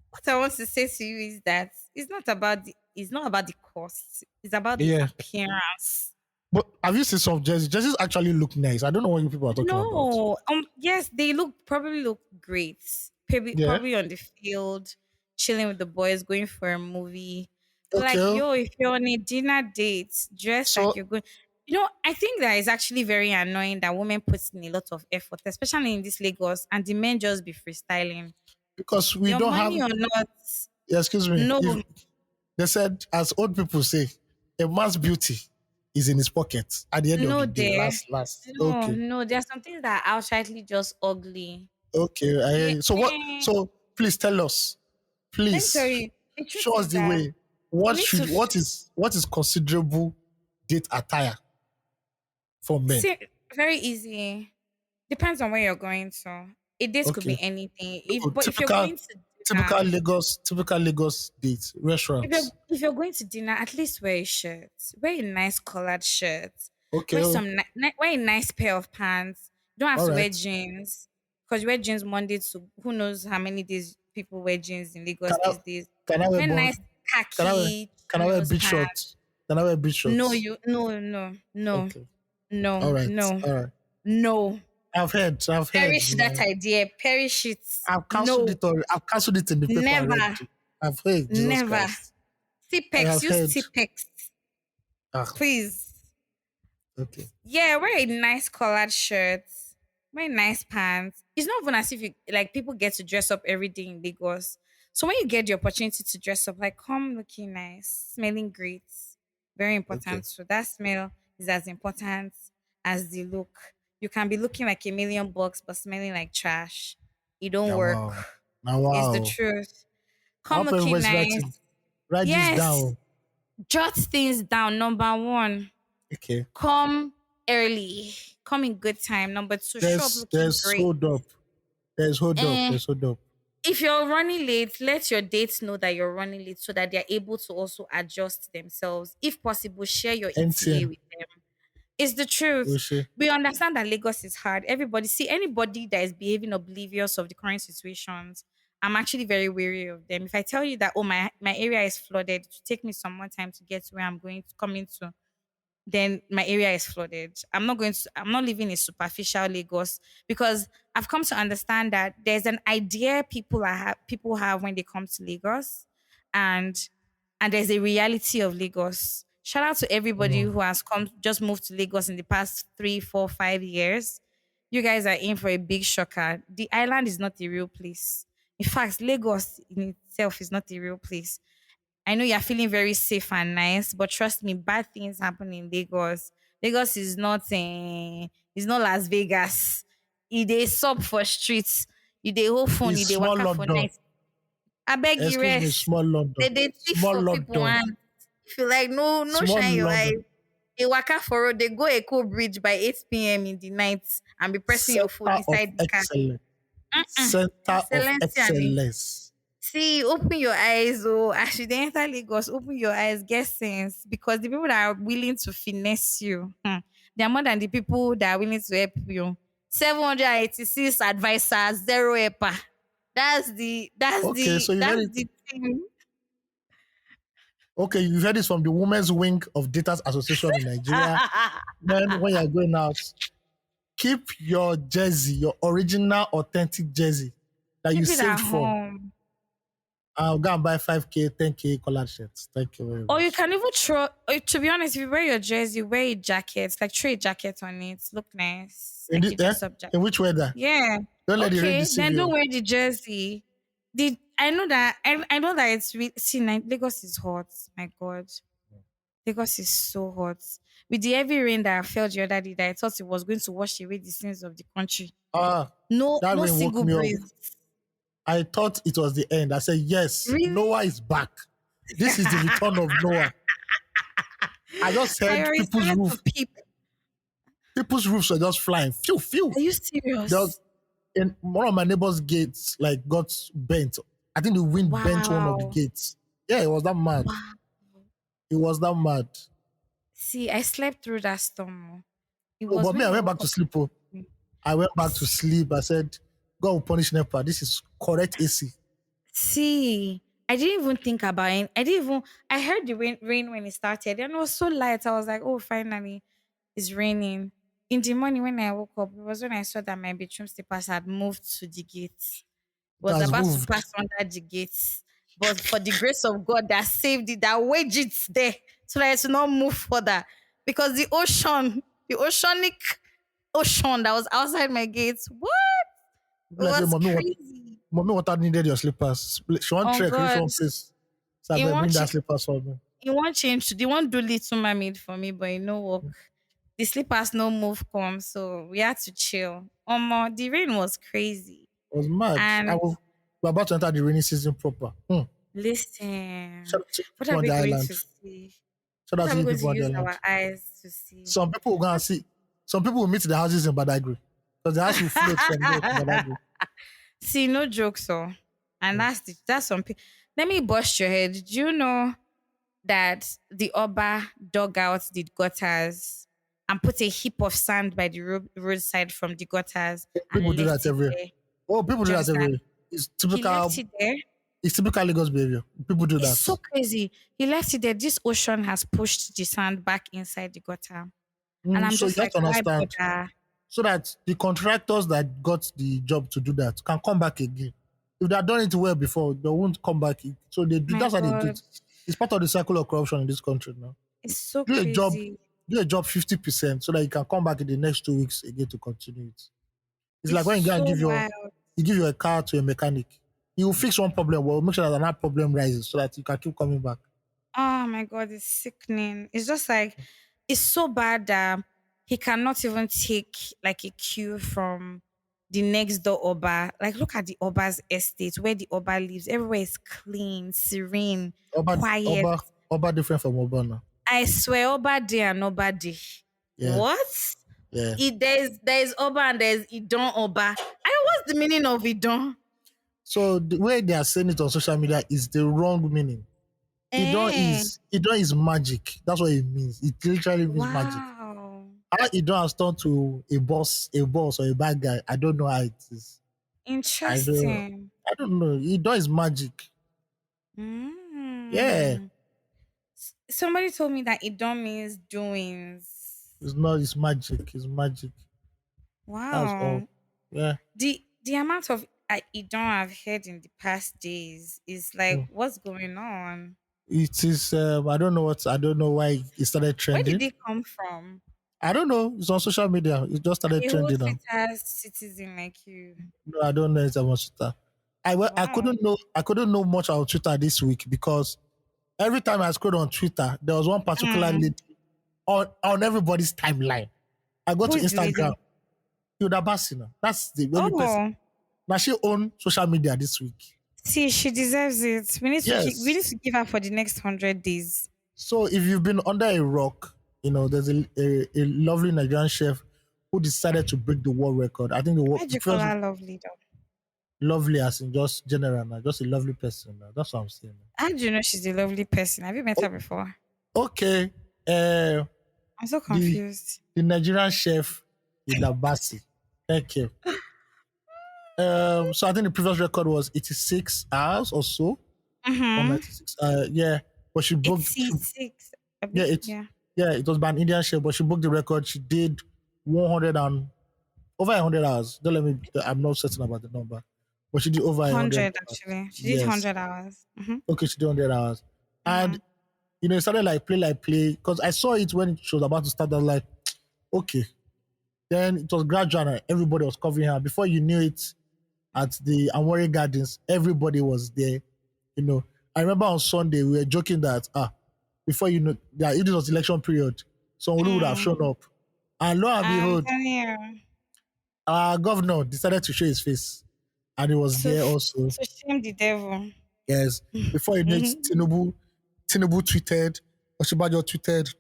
What I want to say to you is that it's not about the cost. It's about the Yeah. appearance. But have you seen some jerseys? Jerseys actually look nice. I don't know what you people are talking about. No. Yes, they probably look great. Probably, Yeah. probably on the field, chilling with the boys, going for a movie. Like, Okay. yo, if you're on a dinner date, dress So like you're going. I think that is actually very annoying that women put in a lot of effort, especially in this Lagos, and the men just be freestyling. because we Your don't have money or not, excuse me. no, If they said, as old people say, a man's beauty is in his pocket at the end no, of the day. there. Last. No, Okay. no, there are some things that are outrightly just ugly. Okay. I hear Yeah. you. So what please tell us. Let me tell Please you, the truth show us is the that way. What you need should to what is considerable date attire for men? see, very easy. Depends on where you're going to. A date could Okay. be anything. So But if you're going to dinner, typical Lagos date restaurants. if you're going to dinner, at least wear a shirt. Wear a nice collared shirt. Okay. Wear a nice pair of pants. You don't have All to wear right. jeans because you wear jeans Monday to who knows how many days people wear jeans in Lagos Can I these days. can I wear Wear bon- nice can I wear khaki can I wear chinos big pants. shorts? Can I wear big shorts? No, no, Okay. All right. no, All right. no. I've heard. Perish that Man. idea. Perish it. I've cancelled No, it already. I've cancelled it in the paper never, already. I've heard. Jesus never. Christ. I Tipex, have use heard. Tipex, Ah, please. okay. Yeah, wear a nice collared shirt. Wear nice pants. It's not even as if you like people get to dress up every day in Lagos. So when you get the opportunity to dress up, like come looking nice, smelling great, very Okay. important. So that smell is as important as the look. You can be looking like $1,000,000 but smelling like trash. It don't Now work. wow. Now It's the wow. truth. I Come hope looking everybody's nice. writing. Write this Yes. down. Jot things down. Number one, Okay. come early. Come in good time. Number two, show up looking There's great. hold up. There's hold up. Eh, There's hold up. if you're running late, let your dates know that you're running late so that they're able to also adjust themselves. If possible, share your ETA NTN, with them. It's the truth. Oshé. We understand that Lagos is hard. Everybody, see anybody that is behaving oblivious of the current situations. I'm actually very wary of them. If I tell you that, oh, my area is flooded, it will take me some more time to get to where I'm going to come into, then my area is flooded. I'm not living in superficial Lagos because I've come to understand that there's an idea people have when they come to Lagos, and there's a reality of Lagos. Shout out to everybody Mm. who has come just moved to Lagos in the past 3, 4, 5 years. You guys are in for a big shocker. The island is not a real place. In fact, Lagos in itself is not a real place. I know you're feeling very safe and nice, but trust me, bad things happen in Lagos. Lagos is not Las Vegas. You dey sup for streets. You dey hold phone, It's you dey small waka for London. night. I beg you Excuse me, rest. small London. They thief Small for people London. and if you like no Small shine your eye. London. They waka for road, they go Echo Bridge by 8 p.m. in the night and be pressing your phone Center of inside the car. excellence. Mm-mm. Center of Excellency. excellence. See, open your eyes, oh, as you dey enter Lagos, open your eyes, get sense. Because the people that are willing to finesse you, they are more than the people that are willing to help you. 786 advisors, zero helper. Okay, so you've heard That's it. the thing. Okay, you've heard this from the Women's Wing of Data Association in Nigeria. Then when you're going out, keep your jersey, your original authentic jersey that you Keep it at saved for. home. I'll go and buy 5K, 10K colored shirts. Thank you very much. Or you can even throw, to be honest, if you wear your jersey, wear a jacket, like throw a jacket on it, look nice. in, Like you dress up jacket. in which weather? Yeah. Don't let the rain Okay, deceive then you. don't wear the jersey. I know that it's really see Lagos is hot. My God, Lagos is so hot. With the heavy rain that I felt the other day, that I thought it was going to wash away the sins of the country. Ah, No, that no rain woke single me up. breeze. I thought it was the end. I said, yes, Really? Noah is back. This is the return of Noah. I just I said already people's started roof. to peep. People's roofs are just flying. Phew, phew. Are you serious? Just in one of my neighbor's gates, like got bent. I think the wind bent one of the Wow. gates. Yeah, it was that mad. Wow. It was that mad. See, I slept through that storm. Oh. It Oh, was but me, when I I went woke back to up. sleep. Oh. I went back to sleep. I said, God will punish Nepa. This is correct AC. See, I didn't even think about it. I heard the rain when it started and it was so light. I was like, oh, finally, it's raining. In the morning when I woke up, it was when I saw that my bedroom slippers had moved to the gate. It Was has about to moved. pass under the gates. But for the grace of God that saved it, that wedged it there so that it to not move further. Because the oceanic ocean that was outside my gates, what? It Like, was mommy, crazy. mommy, what I needed your slippers. She want Oh trek, reach God. one place. So I You better want bring that chi- slippers for me. You want change to, they want do Little Mermaid for me, but it no work. The slippers no move come, so we had to chill. The rain was crazy. It was mad. And We're about to enter the rainy season proper. listen, Shout out to what people are on we the going island. to see? Shout out What are to we the going people to on the use island. our eyes to see? Some people will go and see. Some people will meet the houses in Badagry. Because the house will float from there to Badagry. See, no jokes, and that's some people. Let me bust your head. Do you know that the Oba dug out the gutters and put a heap of sand by the roadside from the gutters People and do left that it everywhere. there? Oh, people Do do you that understand? everywhere. It's He left typical. it there. It's typical Lagos behavior. People do It's that. so crazy. He left it there. This ocean has pushed the sand back inside the gutter. And I'm So you just have like, to why understand. bother? So that the contractors that got the job to do that can come back again. If they had done it well before, they won't come back. So they do. My That's how they do God, it. It's part of the cycle of corruption in this country now. it's so Do a job. crazy. Do a job 50% so that you can come back in the next 2 weeks again to continue it. It's like It's when you go and so give wild. your car to a mechanic. He will fix one problem, well, make sure that another problem rises so that you can keep coming back. Oh my God, it's sickening. It's just like, it's so bad that he cannot even take like a cue from the next door Oba. Like, look at the Oba's estate where the Oba lives. Everywhere is clean, serene, Oba, quiet. Oba, Oba different from Oba now. I swear, Oba day and Oba day. Yeah. What? Yeah. There's Oba and there's Idon Oba. What's the meaning of Idon? So the way they are saying it on social media is the wrong meaning. Eh. Idon is magic. That's what it means. It literally means magic. Wow. How Idon has turned to a boss or a bad guy, I don't know how it is. Interesting. I don't know. Idon is magic. Yeah. Mm. Somebody told me that it don't means doings. It's not, it's magic. It's magic. That's all. Wow. Yeah. The amount of Idon I've heard in the past days is like, Mm. what's going on? It is I don't know why it started Where did trending. it come from? I don't know. It's on social media. It just started A whole trending now. Twitter citizen like you. No, I don't know it's about Twitter. Wow. I couldn't know much about Twitter this week because every time I scrolled on Twitter, there was one particular Mm. lady on everybody's timeline. I go Who to is the lady? Instagram, Hilda Baci now. That's the only person. Oh, Now she own social media this week. see, she deserves it. We need Yes. to give her for the next 100 days. So if you've been under a rock, there's a lovely Nigerian chef who decided to break the world record. I think Why'd the you call first her lovely though? lovely as in just general, now, just a lovely person. Now. That's what I'm saying. How do you know she's a lovely person? Have you met her before? Okay. Uh, I'm so the confused. the Nigerian chef Hilda Baci. Thank you. So I think the previous record was 86 hours or so, or Mm-hmm. 96. Yeah, but she broke. It's C6. Yeah, Yeah. it was by an Indian chef, but she broke the record. She did 100 and over 100 hours. Don't let me. I'm not certain about the number, but she did over 100 100 hours. actually. She did Yes. 100 hours. Mm-hmm. Okay, she did 100 hours, Yeah. and it started like play because I saw it when she was about to start. I was like, okay. Then it was gradual and everybody was covering her. Before you knew it, at the Amore Gardens, everybody was there. I remember on Sunday we were joking that before you know that it was election period, someone would have shown up. And lo and I'm behold, telling you. our governor decided to show his face. And he was So, there also. so shame the devil. Yes. Before you know it, Tinubu tweeted, Oshibajo tweeted,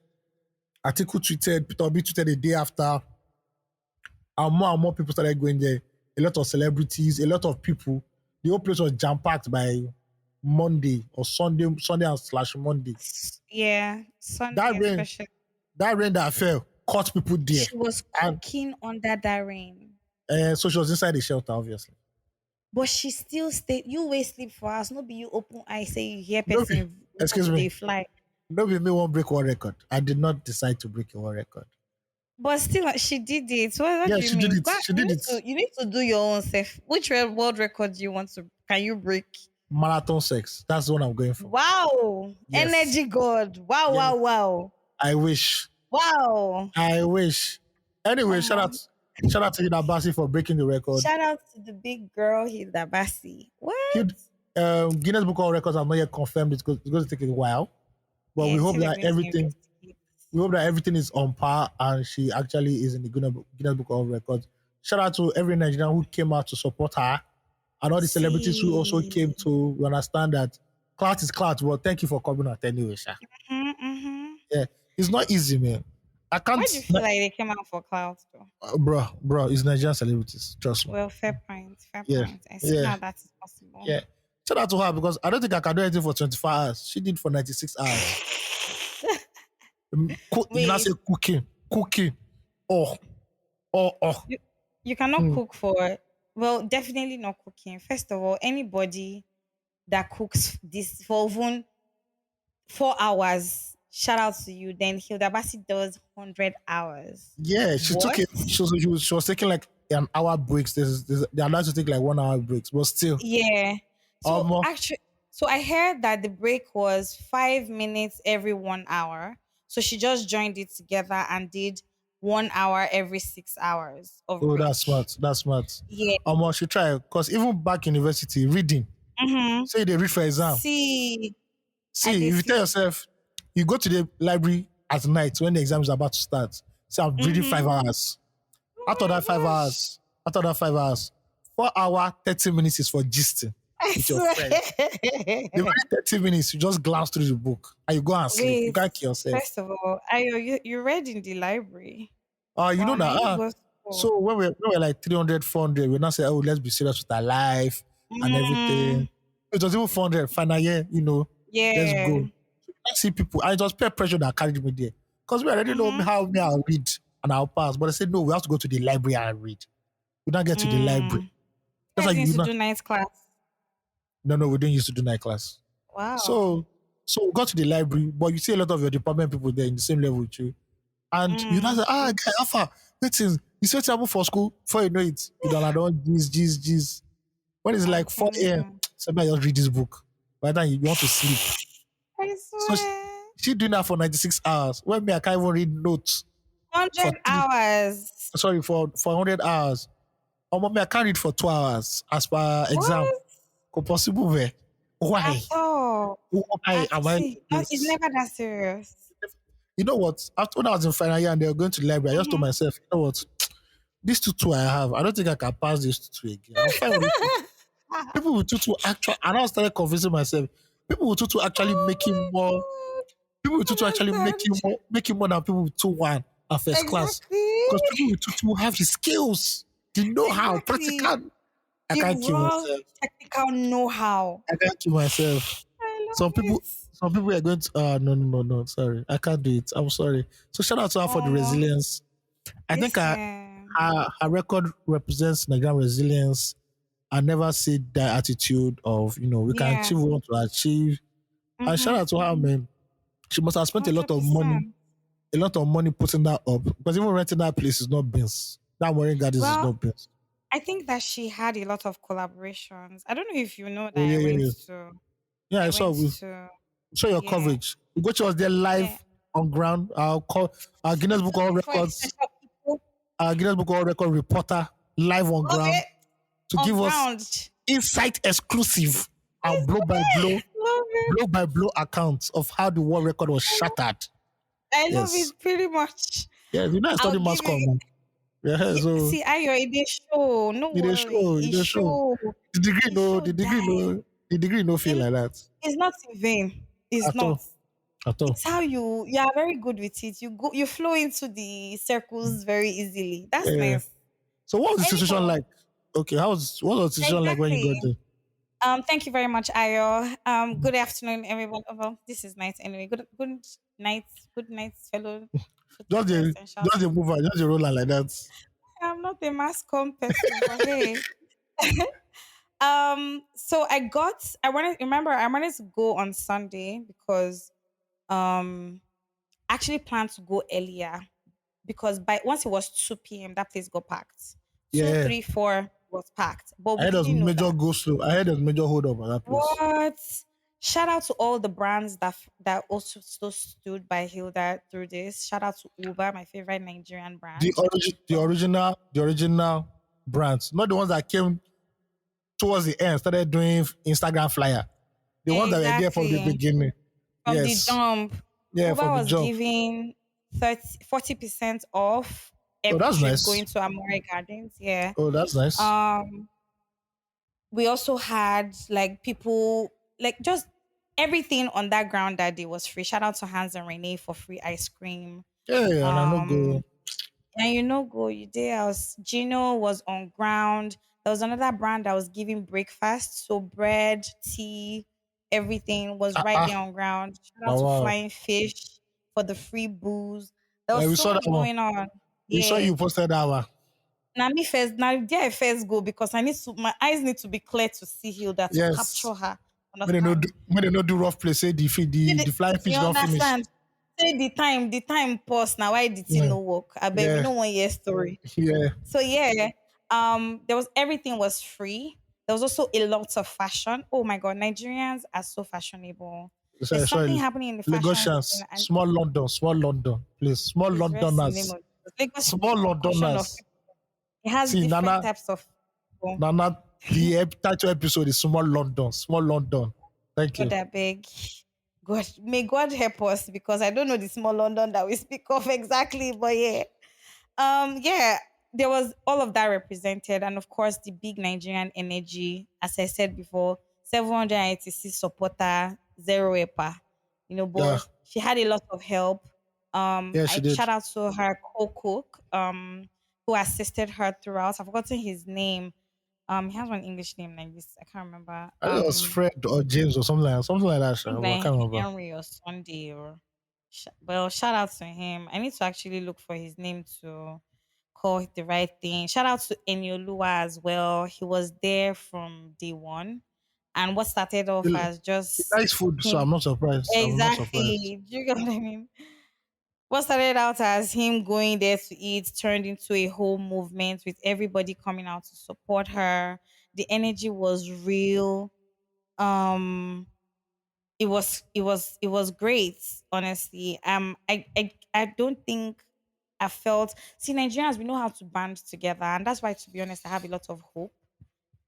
Atiku tweeted, Peter Obi tweeted a day after. And more people started going there. A lot of celebrities, a lot of people. The whole place was jam-packed by Monday or Sunday and slash Monday. Yeah. That Sunday rain, especially. that rain that fell caught people there. She was And cooking under that rain. so she was inside the shelter, obviously. But she still stayed. You wait sleep for us. No be you open eye say you hear No, person. excuse They me. fly. Nobody may won't break one record. I did not decide to break a world record. But still, she did it. So what Yeah, do you she did mean? it. She did it. You need to do your own self. Which world record do you want to? Can you break? Marathon sex. That's the one I'm going for. Wow! Yes. Energy God! Wow! Yeah. Wow! Wow! I wish. Wow! I wish. Anyway, shout Omo. out to Hilda Baci for breaking the record. Shout out to the big girl Hilda Baci. What? Guinness Book of Records have not yet confirmed it's going to take a while, but Yeah, we hope still that going to everything is on par and she actually is in the Guinness Book of Records. Shout out to every Nigerian who came out to support her and all the celebrities who also came to. We understand that clout is clout, but thank you for coming out anyway, Sha. Mm-hmm. Yeah, it's not easy, man. I can't. Why do you feel like they came out for clouds though? Bro, it's Nigerian celebrities. Trust me. Well, fair point. Fair Yeah. point. I see Yeah. how that is possible. Yeah. Shout out to her because I don't think I can do anything for 24 hours. She did for 96 hours. You not say cooking. Oh. You cannot cook for, well, definitely not cooking. First of all, anybody that cooks this for even 4 hours, shout out to you. Then Hilda Baci does 100 hours. Yeah, she What? took it. She was taking like an hour breaks. They're allowed to take like 1 hour breaks, but still. Yeah. So Almost. actually, so I heard that the break was 5 minutes every 1 hour. So she just joined it together and did 1 hour every 6 hours of Oh, break. that's smart. That's smart. Yeah. Almost she try because even back in university, reading. Mm-hmm. Say they read for exam. See, See, I did if you tell see. yourself, you go to the library at night when the exam is about to start. Say I'm reading 5 hours. After that 5 hours, 4 hour, 30 minutes is for gisting I with your swear. friend. The very 30 minutes, you just glance through the book and you go and sleep. You Wait, can't kill yourself. first of all, you read in the library. You know Now you that. go school. So when we're like 300, 400, we now say, oh, let's be serious with our life. and everything. Mm, It was even 400 final year, let's yeah. go. I see people, and it was peer pressure that carried me there. Because we already know Mm-hmm. how me I'll read and I'll pass. But I said, no, we have to go to the library and read. We don't get to the library. Mm. That's You why guys you need will to not. do night class. No, we didn't used to do night class. Wow. So we got to the library, but you see a lot of your department people there in the same level with you. And you not Mm. say, guy, Alpha, listen, you set up for school before you know it. You don't G's. When it's I'm like 4 telling a.m., you. somebody just read this book. By the time you want to sleep. I So swear. she doing that for 96 hours. When me, I can't even read notes for 100 three, hours. sorry, for 100 hours. Or mommy, I can't read for 2 hours as per exam. What? Could possible where? Why? At all. Why am I like See, no, it's this? never that serious. You know what? After when I was in final year and they were going to the library, I just told Mm-hmm. myself, you know what? These two I have, I don't think I can pass this two again. I'm fine with it. People with tutu actually, and I started convincing myself, people with tutu actually Oh making more. my People with tutu God. actually Understand. making more than people with 2-1 and first class. Exactly. Because people with tutu have the skills, the know-how, Exactly. practical. I The can't kill raw myself. technical know-how. I can't kill myself. I Some love it. people, some people are going to. No. Sorry, I can't do it. I'm sorry. So shout out to her for the Oh, resilience. I think listen. her record represents Nigerian resilience. I never see that attitude of we can Yeah. achieve what we want to achieve. And shout Mm-hmm. out to her, man. She must have spent $100. a lot of money putting that up because even renting that place is not beans. That Warren Gardens is Well, not beans. I think that she had a lot of collaborations. I don't know if you know that Oh yeah, yeah, yeah. Yeah, I I saw. went We to saw your yeah, coverage. Ugochi was there yeah. live on ground. I'll call our Guinness Book of Especially for Records. essential people. Our Guinness Book of Record reporter live on Love ground it. to On give us ground. insight exclusive I and love it. blow by blow accounts of how the world record was shattered. I love Yes. it pretty much. Yeah, I I'll study mass give you. comm. Yeah, Yeah, so see, Ayo, it is show. No worry. it It dey show. show. It show die. The degree no feel In, like that it's not in vain. It's at not. all, at all. It's how you are very good with it. You flow into the circles very easily. That's Yeah. nice. So what was the situation Anyhow, like? Okay, what was the situation like when you got exactly. there? Thank you very much, Ayo. Good afternoon, everyone. Well, this is night anyway. Good night, fellow Just for the essential. move on, just the roller like that. I'm not a mass com person, but hey. So I wanted to go on Sunday because um actually planned to go earlier because by once it was 2 p.m. that place got packed. Two, Yeah, three, four was packed. But I we heard there's didn't know major that. go slow. I heard there's major hold up at that place. What? Shout out to all the brands that also still stood by Hilda through this. Shout out to Uber, my favorite Nigerian brand. The original brands, not the ones that came towards the end, started doing Instagram flyer. The ones that were there from the Exactly. beginning. From the Yes. jump, Yeah, Uber from the was jump. giving 40% off Oh, every that's trip nice. going to Amore Gardens. Yeah. Oh, that's nice. Um, we also had like people like just everything on that ground that day was free. Shout out to Hans and Renee for free ice cream. Yeah, and I no Um, go. and go, you there. Gino was on ground. There was another brand that was giving breakfast. So bread, tea, everything was Ah, right ah. there on ground. Shout out Oh, to wow. Flying Fish for the free booze. There was We so saw that much one. going on. We saw Yeah. you posted that one. Now me first, now there I first go because my eyes need to be clear to see Hilda to Yes. capture her. When Understand? they no do rough play, say the flying You fish don't finish. understand? Say the time pause now. Why did it Yeah, no work? I bet we yeah, don't want your story. yeah. So yeah, there was everything was free. There was also a lot of fashion. Oh my god, Nigerians are so fashionable. There's something Sorry. happening in the fashion Lagosians, scene, and small London, please. Small please rest in the name Londoners. of Jesus. Lagos is Small a concoction of Londoners. it has See, different types of people. Nana, the title episode is Small London. Small London. Thank God you. I beg. God, may God help us because I don't know the small London that we speak of exactly, but yeah. Yeah, there was all of that represented, and of course the big Nigerian energy, as I said before, 786 supporter, zero EPA. Yeah, But she had a lot of help. yeah, she I did. shout out to her co-cook, who assisted her throughout. I've forgotten his name. He has one English name like this. I can't remember. I think it was Fred or James or something like that. I think I like can't remember. Henry or Sunday or well, shout out to him. I need to actually look for his name to call it the right thing. Shout out to Eniolua as well. He was there from day one. And what started off He, as he just likes food, so him I'm not surprised. I'm not surprised. exactly. Do you get what I mean? What started out as him going there to eat turned into a whole movement with everybody coming out to support her. The energy was real. Um it was great, honestly. I don't think I felt, see, Nigerians, we know how to band together, and that's why, to be honest, I have a lot of hope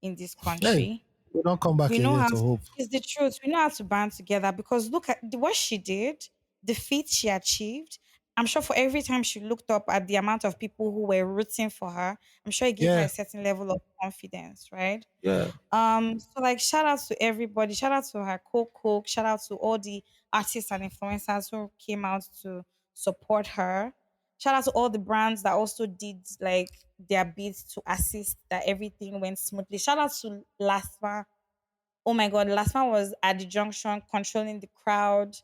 in this Hey, country. we don't come back We know again how to to, hope. it's the truth. We know how to band together because look at what she did, the feat she achieved. I'm sure for every time she looked up at the amount of people who were rooting for her, I'm sure it gave her Yeah, a certain level of confidence, right? yeah, So like shout out to everybody, shout out to her cook, shout out to all the artists and influencers who came out to support her. Shout out to all the brands that also did like their bits to assist that everything went smoothly. Shout out to Lasma. Oh my god, Lasma was at the junction controlling the crowd,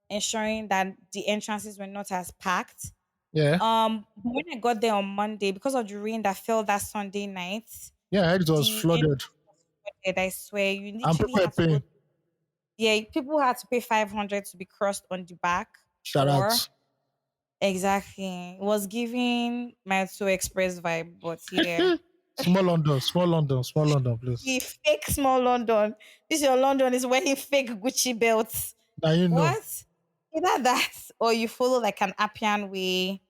ensuring that the entrances were not as packed. yeah, But when I got there on Monday, because of the rain that fell that Sunday night, yeah. I heard it was the flooded, entrance was flooded. I swear, you and literally people are had to go. paying. Yeah, people had to pay 500 to be crossed on the back. Shout Or out. exactly, it was giving my two express vibe, but yeah, Small London, small London, small London, please. the fake small London. This your London is wearing fake Gucci belts. Now you know. What? Either that, or you follow like an Appian way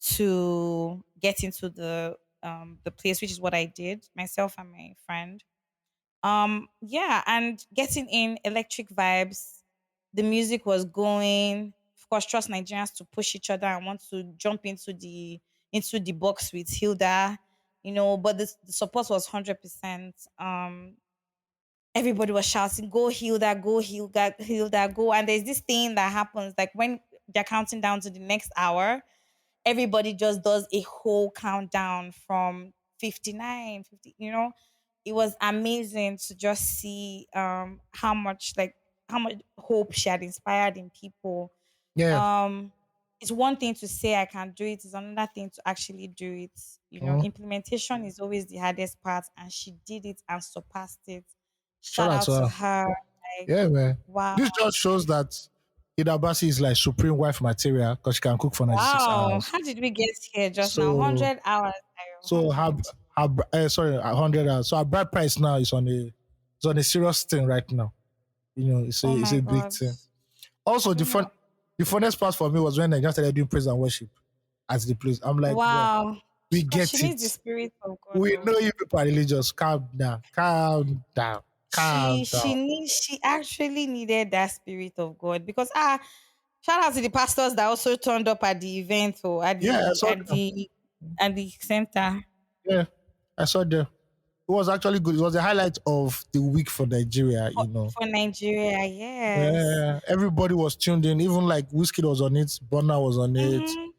to get into the place, which is what I did myself and my friend. Yeah, and getting in electric vibes, the music was going. Of course, trust Nigerians to push each other and want to jump into the box with Hilda, but the support was 100%. Everybody was shouting, "Go Hilda, go Hilda, Hilda, go!" And there's this thing that happens like when they're counting down to the next hour, everybody just does a whole countdown from 59, 50. It was amazing to just see how much hope she had inspired in people. Yeah. um it's one thing to say I can do it, it's another thing to actually do it. Mhm. Implementation is always the hardest part, and she did it and surpassed it. Shout Shout out out to to her. her. Like, Yeah, man. wow. This just shows that Hilda Baci is like supreme wife material because she can cook for 96 Wow, hours. how did we get here just now? So, 100 hours, so her, 100. sorry, 100 hours. So her bride price now is on a serious thing right now. It's a Oh it's my a big god. thing. Also, I don't know. the funnest part for me was when I just started doing praise and worship at the place. I'm like, bro, Wow. we Because she get needs the it. spirit of God. We Oh. know you people are religious. Calm down, calm down, calm She down. she needs she actually needed that spirit of God because shout out to the pastors that also turned up at the event or at Yeah, I the saw at them. the at the center. Yeah, I saw them. It was actually good. It was a highlight of the week for Nigeria. For Nigeria, yes. Yeah, everybody was tuned in. Even like Whiskey was on it, Bonner was on it. Mm-hmm.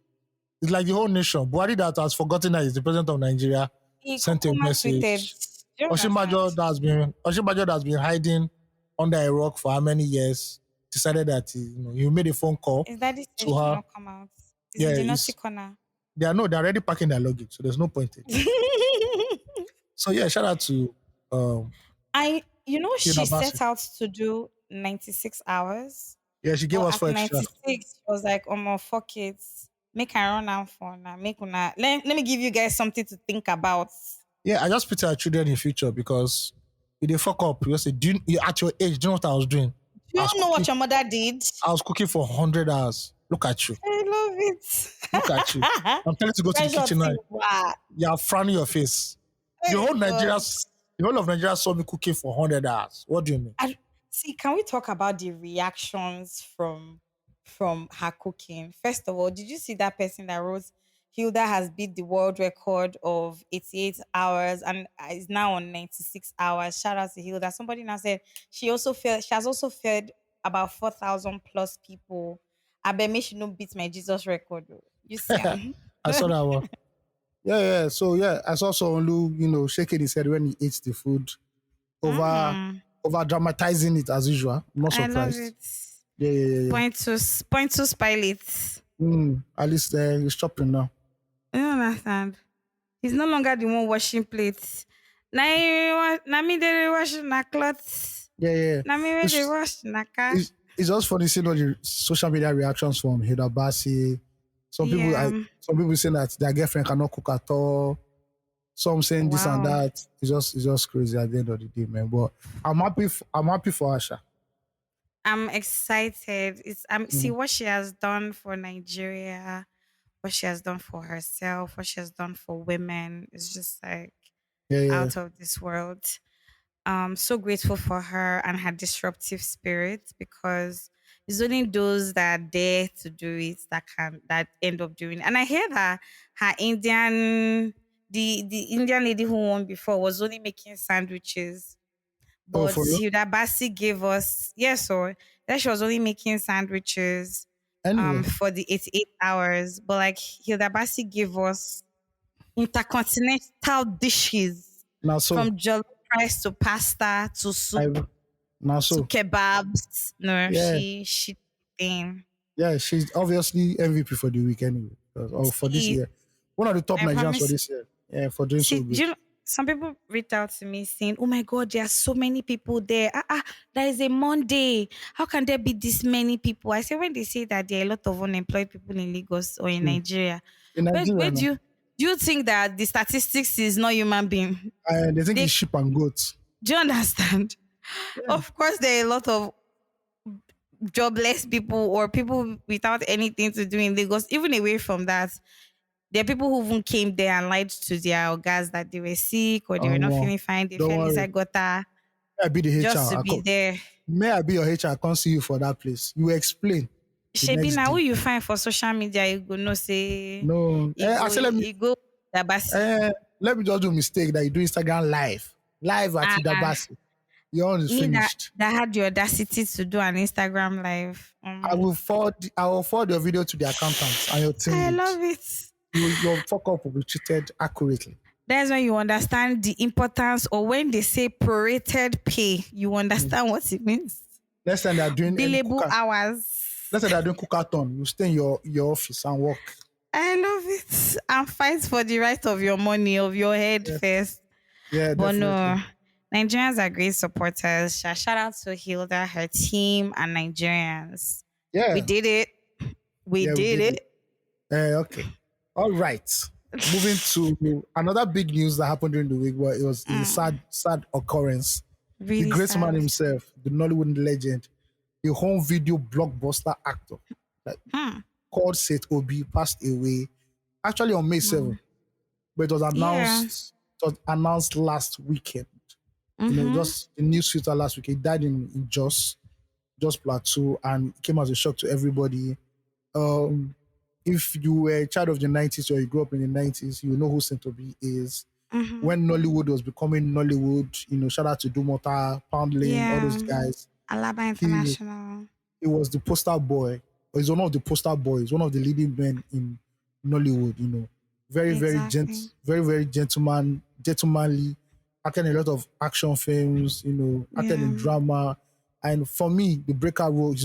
It's like the whole nation. Buhari that has forgotten that he's the president of Nigeria He sent a Kukuma tweeted. message. Do you Oshibajo understand? that has been hiding under a rock for how many years decided that he made a phone call His daddy said to he should her. not come out. He's Yeah, in the naughty corner. they're already packing their luggage, so there's no point again. So yeah, shout out to She Hilda Baci. set out to do 96 hours. Yeah, she gave But us at four extra. 96, she was like, oh, fuck it. Make her run out for now. Let me give you guys something to think about. Yeah, I just put our children in future because if they fuck up, you say, at your age, do you know what I was doing? Do I you was know cooking, what your mother did? I was cooking for 100 hours. Look at you. I love it. Look at you. I'm telling you to go to the Pressure kitchen now. to what? You're frowning your face. The Hey, whole God. The whole of Nigeria saw me cooking for 100 hours. What do you mean? See, can we talk about the reactions from her cooking? First of all, did you see that person that wrote Hilda has beat the world record of 88 hours and is now on 96 hours? Shout out to Hilda. Somebody now said she has also fed about 4,000 plus people. I bet me she no beat my Jesus record. Though. You see, I saw that one. Yeah. So yeah, I saw Sonlu, shaking his head when he ate the food, over Mm, over dramatizing it as usual. I'm not I love surprised. it. Yeah. Point to spile it. At least he's chopping now. You don't understand. He's no longer the one washing plates. Na me they wash na clothes. Yeah. Na me where they It's, wash na car. it's just funny seeing all the social media reactions from Hilda Baci. Yeah. Some people saying that their girlfriend cannot cook at all. Some saying this and Wow. that. It's just crazy at the end of the day, man. But I'm happy for Asha. I'm excited. It's see Mm. what she has done for Nigeria, what she has done for herself, what she has done for women. It's just like Yeah. out of this world. So grateful for her and her disruptive spirit because it's only those that dare to do it that end up doing it. And I hear that her the Indian lady who won before was only making sandwiches. Oh, But for you? Hilda Bassi gave us yes, so that she was only making sandwiches Anyway, for the 88 hours. But like Hilda Bassi gave us intercontinental dishes now so from jollof rice to pasta to soup I now to so kebabs. No, yeah. she thing. Yeah, she's obviously MVP for the week anyway. Or for this See, year. One of the top I Nigerians for promise. this year. Yeah, for doing so See, do good. you know, some people reached out to me saying, "Oh my God, there are so many people there. That is a Monday. How can there be this many people?" I say when they say that there are a lot of unemployed people in Lagos or in Mm. Nigeria, In where Nigeria now. do you think that the statistics is not human being? They think They it's sheep and goats. do you understand? Yeah. Of course, there are a lot of jobless people or people without anything to do in Lagos. Even away from that, there are people who even came there and lied to their guys that they were sick or they were not Well, feeling fine. They don't fell worry. inside gutter May I be the just HR? to be there. May I be your HR? I can't see you for that place. You explain the Shebi next now who day. you find for social media, you go no say No. I say you go the basi. let me just do a mistake that you do Instagram live. Live at Ah, Idabasi. Your own is me finished. that had the audacity to do an Instagram live. I will forward your video to the accountants and your team I lead. love it. Your fuck up will be treated accurately. That's when you understand the importance, or when they say prorated pay, you Mm. understand what it means. Next time they are doing any Billable cooker, hours. let's say they are doing cookathon, you stay in your office and work. I love it. And fight for the right of your money, of your head Yeah, first. yeah, But definitely. no, Nigerians are great supporters. Shout out to Hilda, her team, and Nigerians. We Yeah, did it. We yeah, we did did it. it. Okay. All right. Moving to another big news that happened during the week, where it was a sad occurrence. The Really great man sad. himself, the Nollywood legend, the home video blockbuster actor that Hmm. called Seth Obi passed away actually on May 7th, but it was Yeah. announced last weekend. Mm-hmm. Just the news filter last week. He died in Jos Plateau, and it came as a shock to everybody. Um, if you were a child of the 90s or you grew up in the 90s, you know who Saint Obi is. Mm-hmm. When Nollywood was becoming Nollywood, shout out to Dumota, Poundland, all Yeah. those guys. Alaba He International. he was the poster boy, or he's one of the poster boys, one of the leading men in Nollywood. Very very Exactly. very gentlemanly, acted in a lot of action films. Acted in Yeah. drama, and for me, his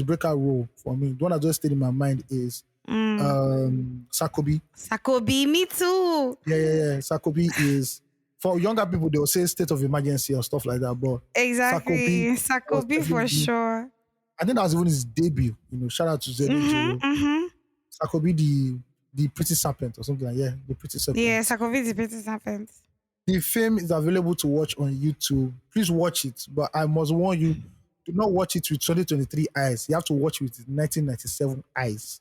breakout role for me, the one that just stayed in my mind is Mm. Sakobi. Sakobi, me too. Yeah. Sakobi is, for younger people, they'll say state of emergency or stuff like that, but Sakobi Exactly. was Sakobi for definitely, sure. I think that was even his debut. Shout out to Mm-hmm. Zero. Mm-hmm. Sakobi, the pretty serpent or something like, yeah, the pretty Yeah, serpent. Sakobi is the pretty serpent. The film is available to watch on YouTube. Please watch it, but I must warn you, do not watch it with 2023 eyes. You have to watch it with 1997 eyes.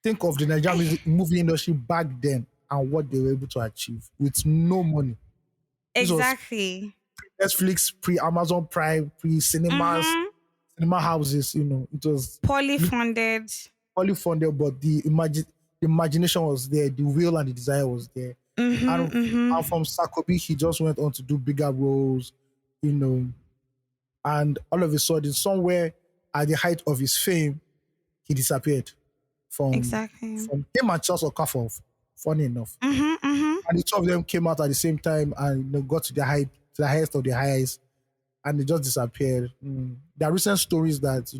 Think of the Nigerian movie industry back then and what they were able to achieve with no money. This was Exactly. Netflix, pre-Amazon Prime, pre-cinemas, Mm-hmm. cinema houses. It was Poorly funded. only funded, but the imagination was there, the will and the desire was there. Mm-hmm. And, Mm-hmm. and from Sakobi, he just went on to do bigger roles, you know, and all of a sudden, somewhere at the height of his fame, he disappeared from Exactly. from him and Charles Okafor, funny enough. Mm-hmm. Mm-hmm. And the two of them came out at the same time and got to the height, to the highest of the highs, and they just disappeared. There are recent stories that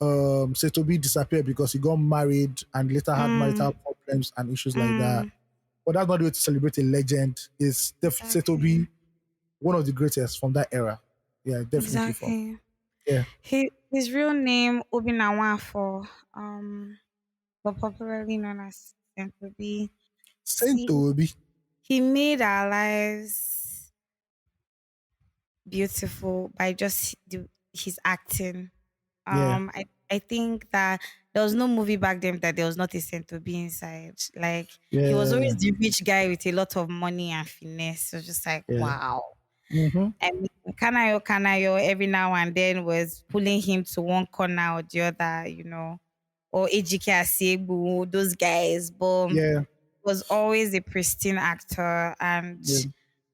Setobi disappeared because he got married and later had marital problems and issues like that. But that's not the way to celebrate a legend. Is Setobi one of the greatest from that era? Yeah, definitely. Exactly. Yeah. His real name Obinawafo, but popularly known as Senkobi. See, Setobi. he made our lives beautiful by just his acting. Yeah. I think that there was no movie back then that there was not a Sentobi inside. Like he was Yeah. always the rich guy with a lot of money and finesse. So just like Yeah. wow. Mm-hmm. I mean, Kanayo every now and then was pulling him to one corner or the other, or Ejike Asiegbu, those guys. But Yeah. was always a pristine actor, and Yeah.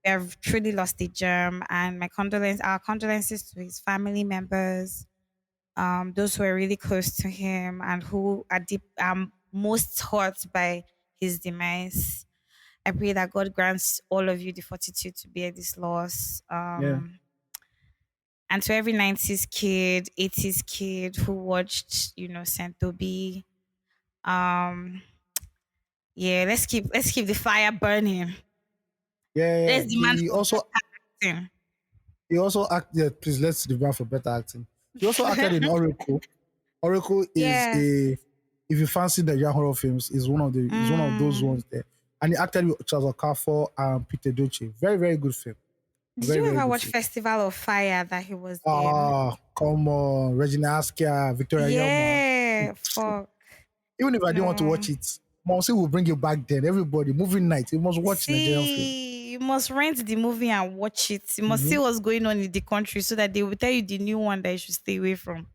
we have truly lost the germ. And our condolences to his family members, those who are really close to him and who are most hurt by his demise. I pray that God grants all of you the fortitude to bear this loss. Yeah. And to every 90s kid, 80s kid who watched, Santobi, um, yeah, let's keep the fire burning. Yeah. Let's demand He for also acting. acted. Yeah, please let's demand for better acting. He also acted in Oracle. Oracle is Yes. if you fancy the young horror films, is one of those ones there. And he acted with Charles Okafor and Peter Doce. Very, very good film. Did Very, you very ever good watch film. Festival of Fire that he was in? Ah, come on. Regina Askia, Victoria Yoma. Yeah, fuck. Even if I didn't want to No. watch it, Monsi will bring you back then. Everybody, movie night. You must watch Nigerian film. See, you must rent the movie and watch it. You must Mm-hmm. see what's going on in the country so that they will tell you the new one that you should stay away from.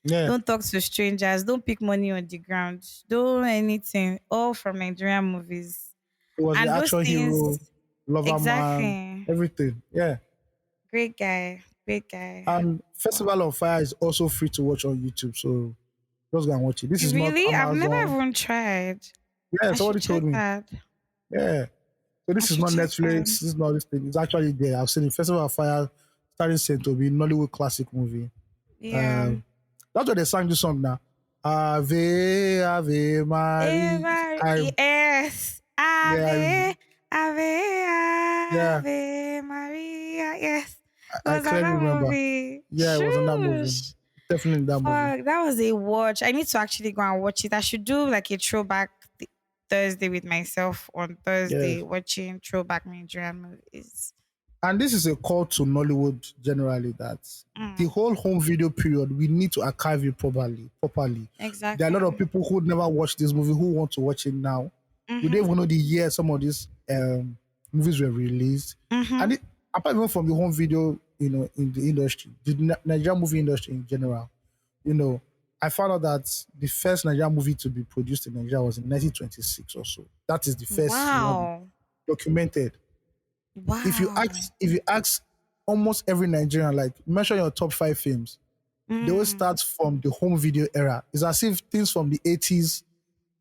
Yeah. Don't talk to strangers. Don't pick money on the ground. Don't anything. All from Nigerian movies. He was the And those action things, hero, lover man, exactly. everything. Yeah. Great guy. Great guy. And Festival of Fire is also free to watch on YouTube. So just go and watch it. This is not Really? I've never Amazon. even tried. Yeah, I should somebody check told me. that. Yeah. So I this is should not check Netflix. This that. is not this thing. It's actually there. I've seen it. Festival of Fire starring Sentobi, Nollywood classic movie. Yeah. That's why they sang this song now. Ave, Ave Maria. Yes. Yeah, Ave, Ave, yeah. Ave Maria. Yes. It I was on clearly that remember. movie. Yeah, it was in that movie. Shush. Definitely in that movie. Fuck, that was a watch. I need to actually go and watch it. I should do like a throwback Thursday with myself on Yeah. Thursday, watching throwback Nigerian movies. And this is a call to Nollywood generally that the whole home video period, we need to archive it properly. Exactly. There are a lot of people who never watched this movie who want to watch it now. We don't even know the year some of these movies were released. And apart even from the home video, in the industry, the Nigerian movie industry in general, I found out that the first Nigerian movie to be produced in Nigeria was in 1926 or so. That is the first one documented. Wow. If you ask almost every Nigerian, like mention your top 5 films, they always start from the home video era. It's as if things from the 80s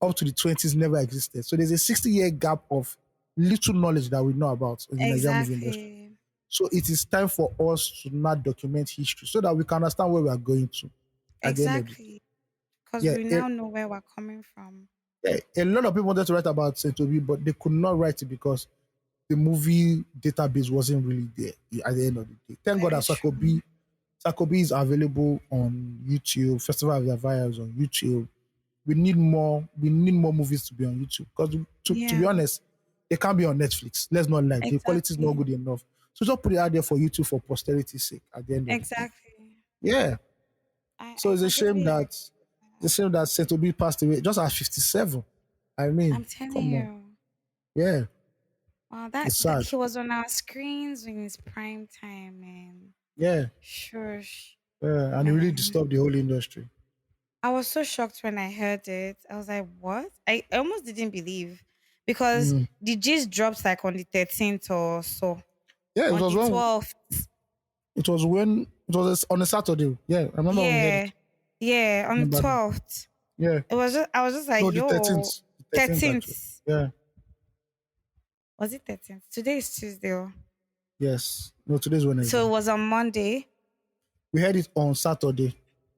up to the 20s never existed. So there's a 60-year gap of little knowledge that we know about in the Nigerian movie industry. So it is time for us to not document history so that we can understand where we are going to. Exactly. Because we now know where we're coming from. Yeah, a lot of people wanted to write about Sentobi, but they could not write it because the movie database wasn't really there at the end of the day. Thank God that Sakobi is available on YouTube. Festival of the Fire is on YouTube. We need more movies to be on YouTube because to be honest, they can't be on Netflix. Let's not lie. The quality is not good enough. So just put it out there for YouTube for posterity's sake at the end of the day. Yeah. So it's a shame that Sentobi passed away just at 57. I mean, I'm telling you. Yeah. Wow, it's sad. He was on our screens in his prime time, man. Yeah. Shush. Yeah, and it really disturbed the whole industry. I was so shocked when I heard it. I was like, what? I almost didn't believe because the gist dropped like on the 13th or so. Yeah, it was on the 12th. It was on a Saturday. Yeah, I remember when we heard it. Yeah, on the 12th. Yeah. I was just like, no, the 13th. 13th. Yeah. Was it 13th? Today is Tuesday. Oh. Yes. No, today's So Wednesday. it was on Monday. We had it on Saturday.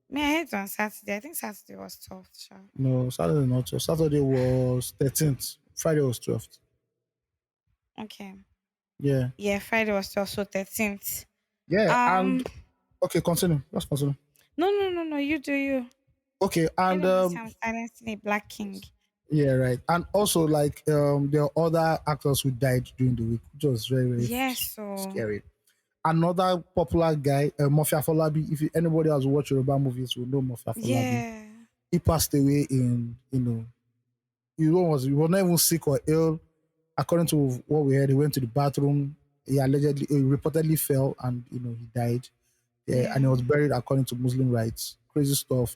Me, I had it on Saturday. I think Saturday was 12th. Sure. No, Saturday not 12th. Saturday was 13th. Friday was 12th. Okay. Yeah. Yeah, Friday was 12th, so 13th. Yeah. And Um, okay, continue. Let's continue. no. You do you. Okay, I and don't want to say I'm silencing a black king. yeah, right. And also like there are other actors who died during the week, which was very, very Yes, so scary. Another popular guy, Mafia Folabi. If anybody has watched Yoruba movies, will know Mafia Folabi. yeah. He passed away in, he was not even sick or ill. According to what we heard, he went to the bathroom. He reportedly fell and he died. Yeah, and he Yeah. was buried according to Muslim rites. Crazy stuff.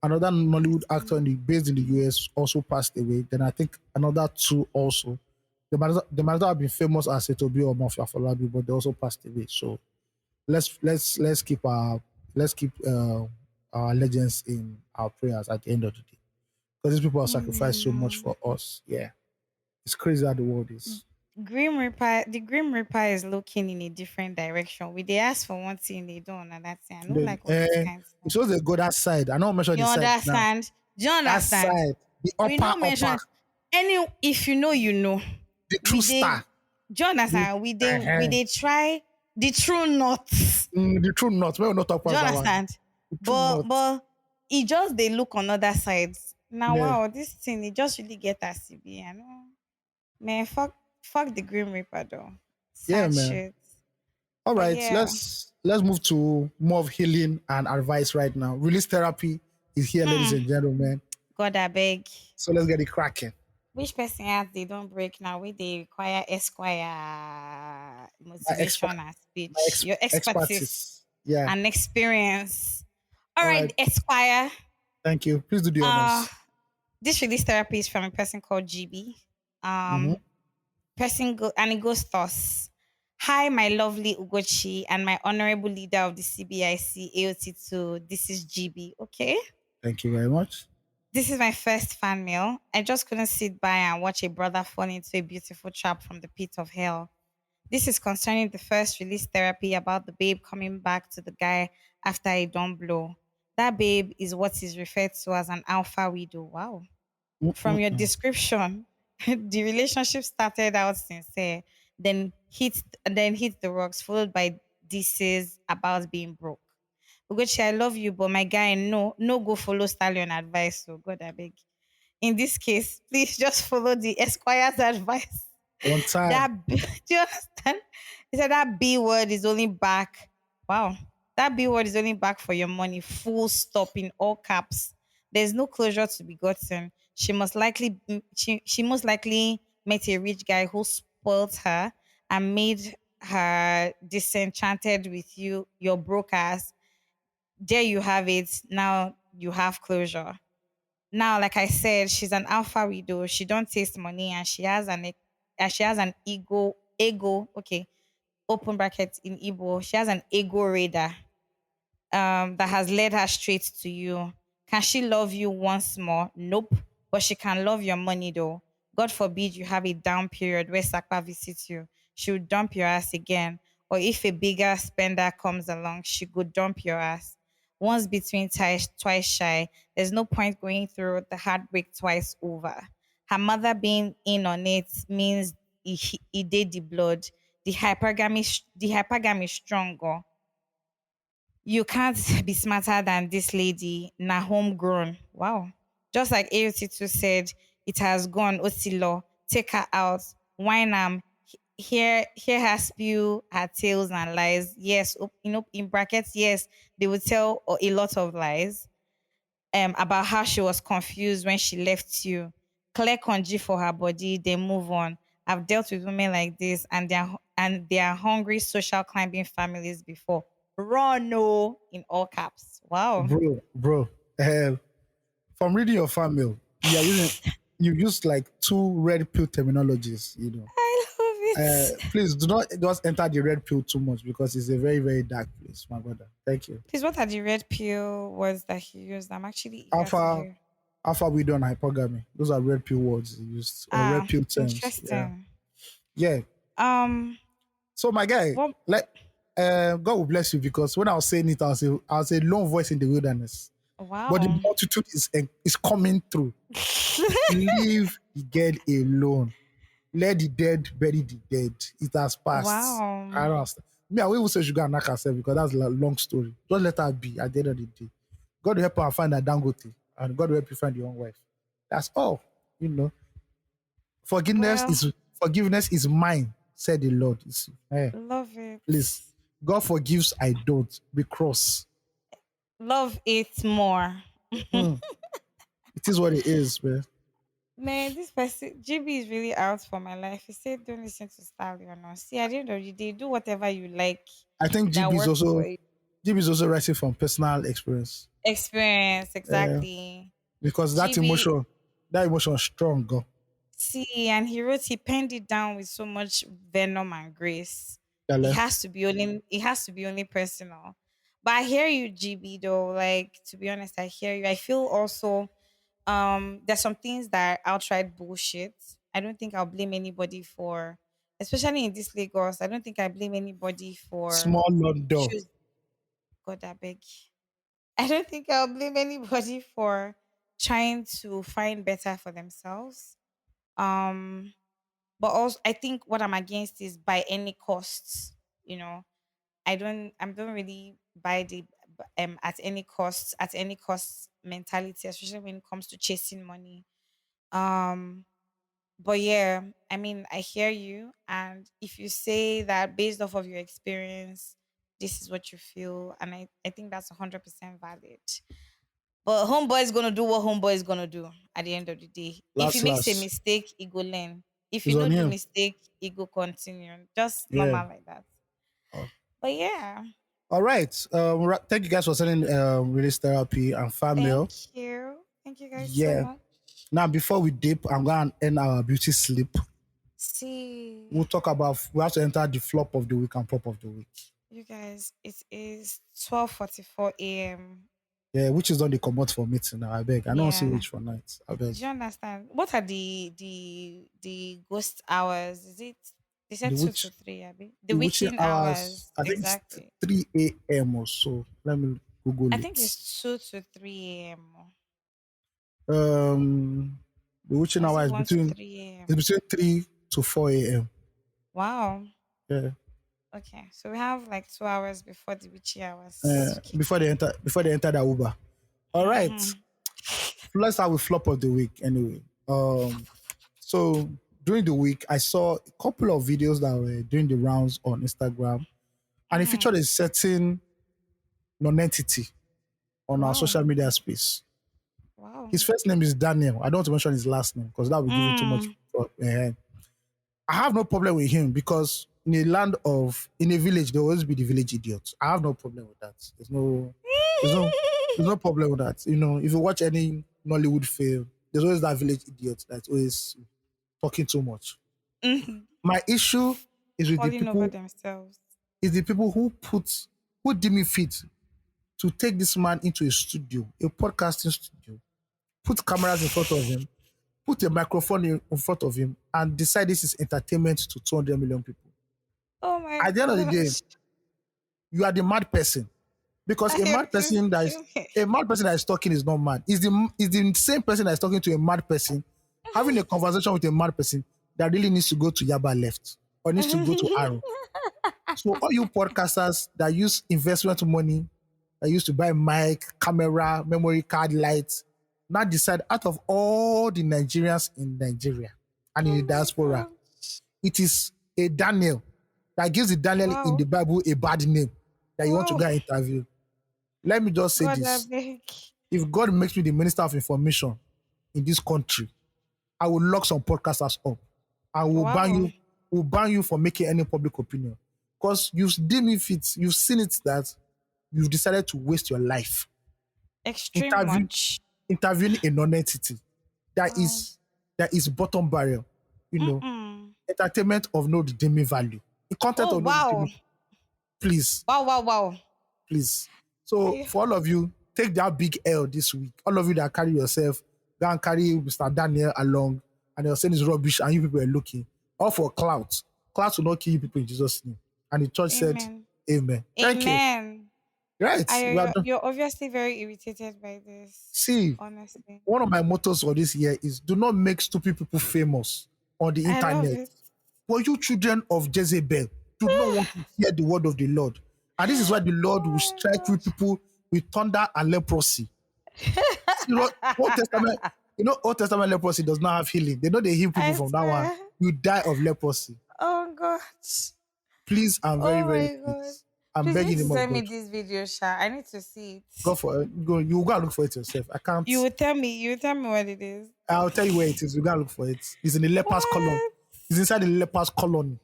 Another Nollywood actor based in the US also passed away. Then I think another two also. They might not have been famous as Etobi or Mafia Folabi, but they also passed away. So let's keep our legends in our prayers at the end of the day, because these people have sacrificed so much No. for us. Yeah, it's crazy how the world is. The Grim Reaper is looking in a different direction. We they ask for one thing, they don't, and that's it. I don't Then like all those kinds of it things. shows they go that side. I don't mention You the side now. understand? Do you That understand? side, the We upper don't upper, mention any if you know, you know. the We true did star, do you the understand? We uh did try the true north. the true north. We will not talk Do you about that one. understand? The true north. But it just they look on other sides. Now Yeah, wow, this thing it just really get us to be. I know. Man, fuck the Grim Reaper though. yeah, Sad man. shit. All But right, yeah. let's move to more of healing and advice right now. Release therapy is here, ladies Hmm. and gentlemen. God I beg. So let's get it cracking. Which person has they don't break now? We they require esquire My expert, motivation and my speech. Your expertise expertise. Yeah. and experience. All All right, right. Esquire. Thank you. Please do the Uh honors. this release therapy is from a person called GB. Mm-hmm. Person go and it goes thus. Hi, my lovely Ugochi and my honorable leader of the CBIC AOT2. This is GB. Okay. Thank you very much. This is my first fan mail. I just couldn't sit by and watch a brother fall into a beautiful trap from the pit of hell. This is concerning the first release therapy about the babe coming back to the guy after a don't blow. That babe is what is referred to as an alpha widow. Wow. From your Mm-mm-mm. description, the relationship started out sincere, then hit the rocks, followed by disses about being broke. Ugochi, I love you, but my guy, no go follow Stallion advice. So God, I beg. In this case, please just follow the Esquire's advice. One time. Do you understand? He said that B word is only back. Wow. That B word is only back for your money. Full stop in all caps. There's no closure to be gotten. She most likely met a rich guy who spoiled her and made her disenchanted with you, your broke ass. There you have it. Now you have closure. Now, like I said, she's an alpha widow. She don't taste money, and she has an ego. Okay, open bracket in Igbo. She has an ego radar that has led her straight to you. Can she love you once more? Nope. But she can love your money though. God forbid you have a down period where Sakpa visits you. She will dump your ass again. Or if a bigger spender comes along, she could dump your ass. Once between twice shy, there's no point going through the heartbreak twice over. Her mother being in on it means he did the blood. The hypergamy is stronger. You can't be smarter than this lady. Na homegrown. Wow. Just like AOT2 said, it has gone. Otilo, take her out. Wine here has spew her tales and lies. Yes, in brackets, yes, they would tell a lot of lies about how she was confused when she left you. Clear congee for her body, they move on. I've dealt with women like this, and they are hungry social climbing families before. Run, no, in all caps. Wow. Bro. Uh, from reading your fan mail, you used like two red pill terminologies. I love it. Please do not just enter the red pill too much, because it's a very, very dark place, my brother. Thank you. Please, what are the red pill words that he used? I'm actually eager to Alpha hear. Alpha widow and hypergamy. Those are red pill words used, or red Ah, pill terms. Yeah. interesting. Yeah. Um, So my guy, what? like, God will bless you because when I was saying it, I was a lone voice in the wilderness, but the Wow. multitude is coming through. Leave the dead alone. Let the dead bury the dead. It has passed. Wow. I don't understand. Me, I will even say she got knock herself because that's a long story. Just let her be at the end of the day. God will help her find a dangote, and God will help you find your own wife. That's all. You know, forgiveness Well, is forgiveness is mine, said the Lord. love it. Please, God forgives, I don't. Be cross. Love it more. Hmm. It is what it is, man. Man, this person GB is really out for my life. He said, "Don't listen to Stallion. No, see, at the end of the day, do whatever you like I think that works for you." GB is also writing from personal experience. Experience exactly. Because GB, that emotion is strong, girl. see, and he penned it down with so much venom and grace. It Yale. has to be only. It has to be only personal. But I hear you, GB. Though, like to be honest, I hear you. I feel also there's some things that are outright bullshit. I don't think I'll blame anybody for, especially in this Lagos. I don't think I blame anybody for Small London. choose. God, I beg. I don't think I'll blame anybody for trying to find better for themselves. Um, but also I think what I'm against is by any costs. You know, I don't really buy the at any cost mentality, especially when it comes to chasing money. Um, but yeah, I mean, I hear you. And if you say that based off of your experience, this is what you feel, and I think that's 100% valid. But homeboy is gonna do what homeboy is gonna do at the end of the day. If he Last makes a last. mistake, he go learn. If you It's on don't do him. mistake, he go continue. Just Yeah. normal like that. Oh. But yeah, All right. Thank you guys for sending release therapy and fan thank mail. you. Thank you guys so Yeah. much. Now before we dip, I'm gonna end our beauty sleep. See We have to enter the flop of the week and pop of the week. you guys, it is 12:44 a.m. Yeah, which is on the commot for meeting now. I beg. I don't see Yeah. which for night. I beg. Do you understand? What are the ghost hours? Is it they The said two which to three, Abby? The the witching witching hours, hours. I think it's Exactly. 3 a.m. or so. Let me I Google think it. it's 2 to 3 a.m. Um, the witching Or is hour it is one to between three a.m.? 3 to 4 a.m. Wow. Yeah. Okay. So we have like 2 hours before the witching hours kick in. Before they enter the Uber. All right. Mm-hmm. Let's start with flop of the week anyway. So during the week, I saw a couple of videos that were doing the rounds on Instagram, and it Mm-hmm. featured a certain non-entity on our Wow. social media space. Wow. His first name is Daniel. I don't want to mention his last name because that will give you too much. Mm. I have no problem with him because in a village, there will always be the village idiots. I have no problem with that. There's no, there's no problem with that. You know, if you watch any Nollywood film, there's always that village idiot that's always talking too much. Mhm. My issue is with Falling over themselves. the people who deem it fit to take this man into a studio, a podcasting studio, put cameras in front of him, put a microphone in front of him, and decide this is entertainment to 200 million people. Oh my At the end of the day, gosh. you are the mad person because I am just a mad person that is talking is not mad. Is the same person that is talking to a mad person having a conversation with a mad person that really needs to go to Yaba left or needs to go to Arrow. So all you podcasters that use investment money, that used to buy mic, camera, memory card, lights, now decide out of all the Nigerians in Nigeria and in Oh the my diaspora, god. it is a Daniel that gives the Daniel in Wow. the Bible a bad name that you want to Wow. go and interview. Let me just say God, I this. beg. If God makes me the minister of information in this country, I will lock some podcasters up. I Wow. will ban you from making any public opinion. Because you've deemed it fit, you've seen it that you've decided to waste your life Extreme interview, much. interviewing a non-entity that Wow. is bottom barrel, you know, Mm-mm. entertainment of no redeeming value. The content Oh of no wow. redeeming, please, Wow, wow, wow. please. So Ay- for all of you, take that big L this week. All of you that carry yourself, go and carry Mr. Daniel along, and you're saying it's rubbish, and you people are looking. All for clout. Clout will not kill you people in Jesus' name. And the church said, Amen. Amen. Thank you. Amen. Right. We are done. You're obviously very irritated by this. See, Honestly. one of my mottos for this year is do not make stupid people famous on the I love internet. it. For you children of Jezebel, do not want to hear the word of the Lord. And this is why the Lord Oh will my strike you gosh. people with thunder and leprosy. You know, Old Testament leprosy does not have healing. They know they heal people I from that one. swear. You die of leprosy. Oh God. Please, I'm very, Oh very my God. pleased. I'm Please, you need begging to him of send me God. this video, Sha. I need to see Go it. for it. Go. You gotta look for it yourself. I can't. You will tell me what it is. I'll tell you where it is. You gotta look for it. It's in the lepers colony. What? It's inside the lepers colony.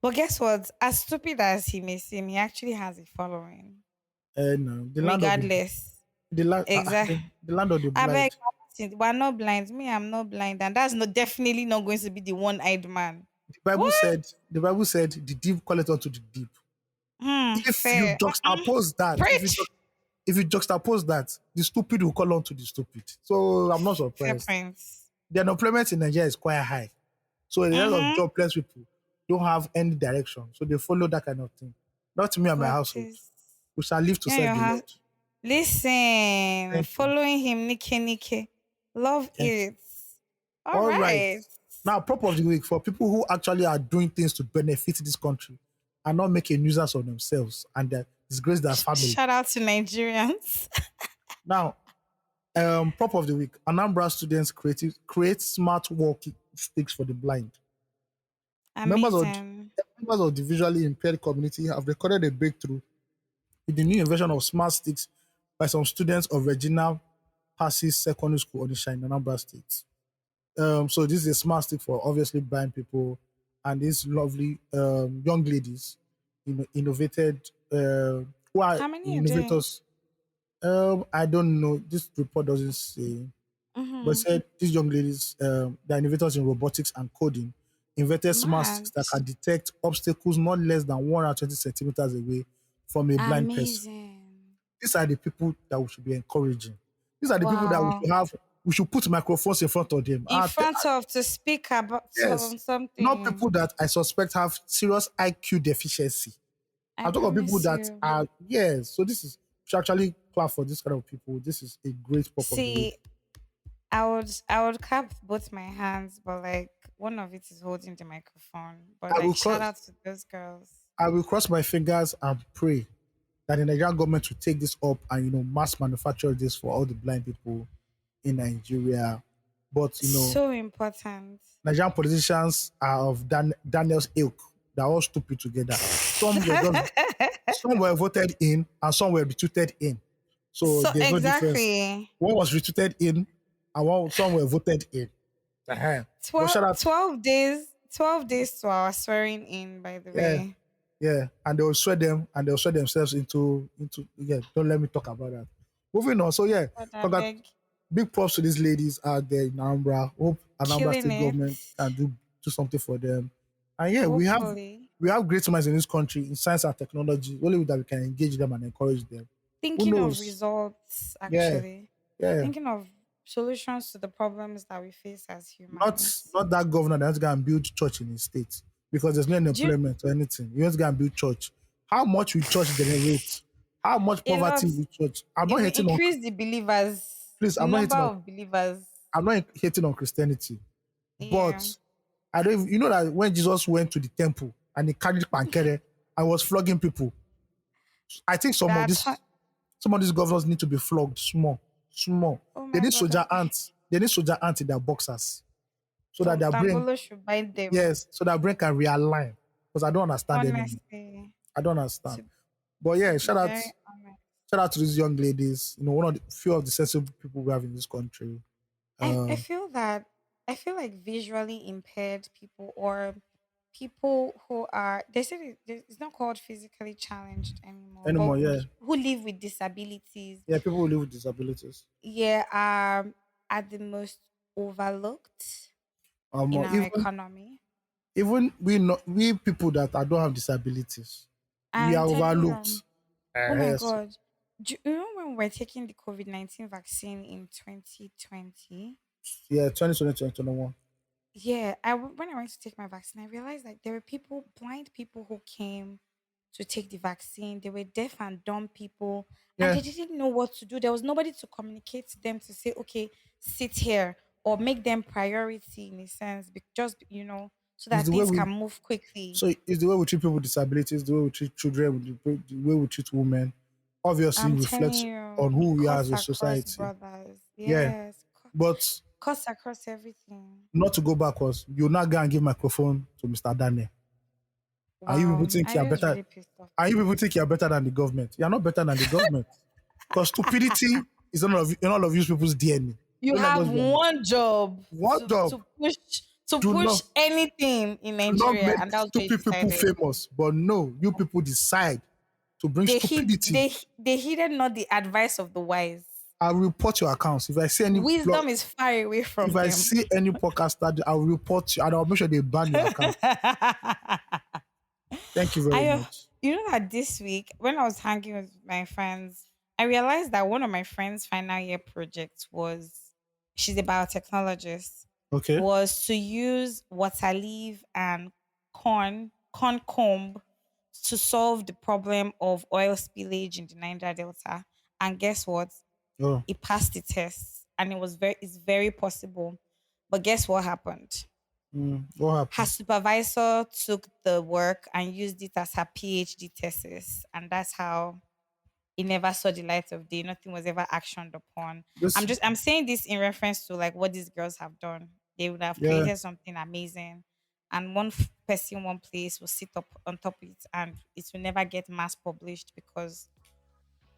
But guess what? As stupid as he may seem, he actually has a following. And the land of Regardless. the land Exactly. the land of the I beg, blind. we're not blind. Me, I'm not blind. And that's not definitely not going to be the one-eyed man. What? The Bible said the deep call it unto the deep. If you Fair. juxtapose that, Preach. if you juxtapose that, the stupid will call on to the stupid. So I'm not Fair surprised. points. The unemployment in Nigeria is quite high. So a lot of Mm-hmm. jobless people don't have any direction. So they follow that kind of thing. Not me and my But household. this, We shall live to yeah, serve you the have. Lord. Listen, Thank you. following him, Nike. Love Thank you. it. All All right. right. Now, prop of the week for people who actually are doing things to benefit this country and not making users of themselves and disgrace their family. Shout out to Nigerians. Now, prop of the week: Anambra students create smart walking sticks for the blind. Members of Amazing. members of the visually impaired community have recorded a breakthrough with the new invention of smart sticks by some students of Regina Passes Secondary School Onisha in Anambra State. So this is a smart stick for obviously blind people, and these lovely young ladies, innovated, who are How many are doing? innovators. I don't know. This report doesn't say, but it Mm-hmm. said these young ladies, they're innovators in robotics and coding, invented smart sticks Mad. that can detect obstacles not less than 120 centimeters away from a blind person. Amazing. These are the people that we should be encouraging. These are the people that Wow. we should put microphones in front of them. In front of to speak about Yes, not something. people that I suspect have serious IQ deficiency. I I'm talking about people promise that you. are, yes. So this is, we should actually clap for this kind of people. This is a great pop of the week. See, I would clap both my hands, but like one of it is holding the microphone. But I will like shout cross out to those girls. I will cross my fingers and pray that the Nigerian government will take this up and mass manufacture this for all the blind people in Nigeria. But So important. Nigerian politicians are of Daniel's ilk. They're all stupid together. Some were voted in and some were retweeted in. So So there's no difference. exactly. One was retweeted in and some were voted in. Uh-huh. But 12, shout out, 12 days. 12 days to our swearing in, by the yeah, way. yeah. And they will sweat them and they'll sweat themselves into don't let me talk about that. Moving on. So yeah, God, I congrats. beg. Big props to these ladies out there in Anambra. Hope Anambra Killing State it. government can do something for them. And yeah, Hopefully. we have great minds in this country in science and technology. Only with that we can engage them and encourage them. Who Thinking of knows? results, Yeah, actually. yeah. Thinking of solutions to the problems that we face as Not humans. not that governor that has to go and build church in his state because there's no Do you, unemployment or anything. You have to go and build church. How much will church generate? How much a lot. poverty will church? I'm It not will hating on increase the believers, please. the number of believers. I'm not hating on Christianity, Yeah. but I don't. You know that when Jesus went to the temple and he carried pankere and was flogging people, I think That's some of these governors need to be flogged small. oh They my need god. soldier ants. They need soldier ants in their boxers so that their brain, Dambolo should bind them. yes, so their brain can realign. Because I don't understand anymore. Honestly. I don't understand. To, But yeah, to be very honest. shout out to these young ladies. One of the few of the sensible people we have in this country. I feel that I feel like visually impaired people or people who are they said it's not called physically challenged anymore, but Anymore, yeah, who live with disabilities, yeah, people who live with disabilities. yeah, are the most overlooked in our Even economy. we people that don't have disabilities, we I'm are telling you, overlooked. oh my Yes, god. Do you know when we were taking the COVID-19 vaccine in 2020? yeah, 2020, 2021. Yeah, when I went to take my vaccine, I realized that there were blind people who came to take the vaccine. They were deaf and dumb people, and Yeah, they didn't know what to do. There was nobody to communicate to them to say, "Okay, sit here," or make them priority in a sense, so it's that the way things we can move quickly. so it's the way we treat people with disabilities, the way we treat children, the way we treat women. Obviously, I'm telling reflects you, on who it we are as cuts a across society. brothers. Yeah, Yes, but cuts across everything. not to go backwards. You now go and give microphone to Mr. Daniel. And you people Wow, think I you're was better. really pissed off And you today. people think you're better than the government. You're not better than the government. Because stupidity is in all of you people's DNA. You Don't let have us be honest. one job One job. to push to Do push not anything in do not Nigeria, make and that's what you stupid people decided. famous. But no, you people decide to bring They heed stupidity. they heeded not the advice of the wise. I'll report your accounts. If I see any Wisdom is far away if from I them. see any podcaster, I'll report you and I'll make sure they ban your account. Thank you very I much. You know that this week when I was hanging with my friends, I realized that one of my friends' final year projects was she's a biotechnologist Okay. was to use water leaf and corn comb to solve the problem of oil spillage in the Niger Delta. And guess what? Oh, It passed the test and it's very possible. But guess what happened? what Her happened? supervisor took the work and used it as her PhD thesis, and that's how it never saw the light of day. Nothing was ever actioned upon. This I'm saying this in reference to like what these girls have done. They would have yeah. created something amazing, and person, one place will sit up on top of it, and it will never get mass published because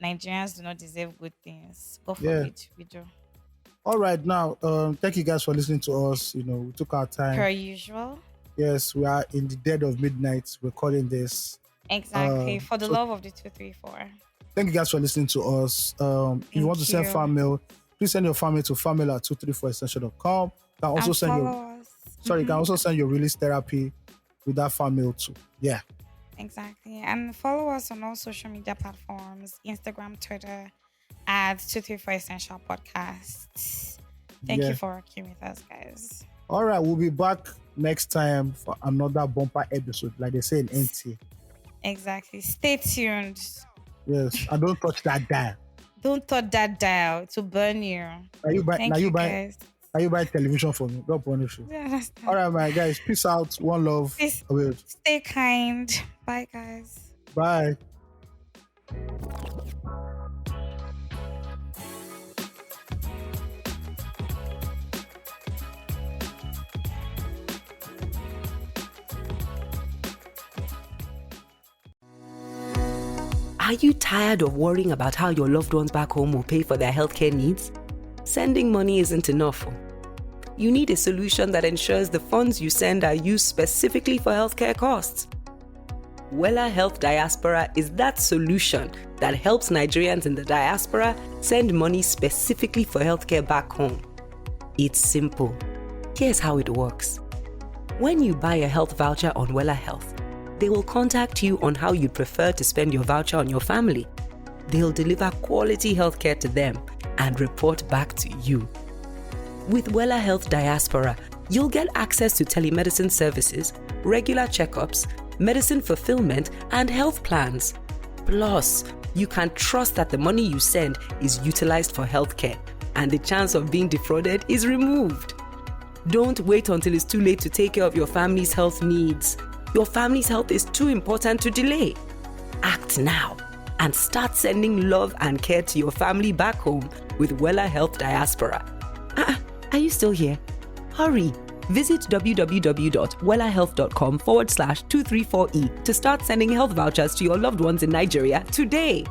Nigerians do not deserve good things. God Yeah. forbid we do. All right, now, thank you guys for listening to us. We took our time. Per usual. Yes, we are in the dead of midnight recording this. Exactly. For the so love of the 234. Thank you guys for listening to us. If you want to send fan mail, please send your fan mail to fammail@234essential.com. You can also send us. You can also send your release therapy with that fan mail too. Yeah. Exactly. And follow us on all social media platforms, Instagram, Twitter, at 234 Essential Podcasts. Thank you for working with us, guys. All right, we'll be back next time for another bumper episode, like they say in NT. Exactly. Stay tuned. Yes, and don't touch that dial. Don't touch that dial to burn you. Are you Thank you, guys. Are you buying television for me? God punish you. All right, my guys. Peace out. One love. Stay kind. Bye, guys. Bye. Are you tired of worrying about how your loved ones back home will pay for their healthcare needs? Sending money isn't enough. You need a solution that ensures the funds you send are used specifically for healthcare costs. WellaHealth Diaspora is that solution that helps Nigerians in the diaspora send money specifically for healthcare back home. It's simple. Here's how it works. When you buy a health voucher on WellaHealth, they will contact you on how you'd prefer to spend your voucher on your family. They'll deliver quality healthcare to them and report back to you. With WellaHealth Diaspora, you'll get access to telemedicine services, regular checkups, medicine fulfillment, and health plans. Plus, you can trust that the money you send is utilized for healthcare, and the chance of being defrauded is removed. Don't wait until it's too late to take care of your family's health needs. Your family's health is too important to delay. Act now and start sending love and care to your family back home with WellaHealth Diaspora. Are you still here? Hurry! Visit www.wellahealth.com/234E to start sending health vouchers to your loved ones in Nigeria today.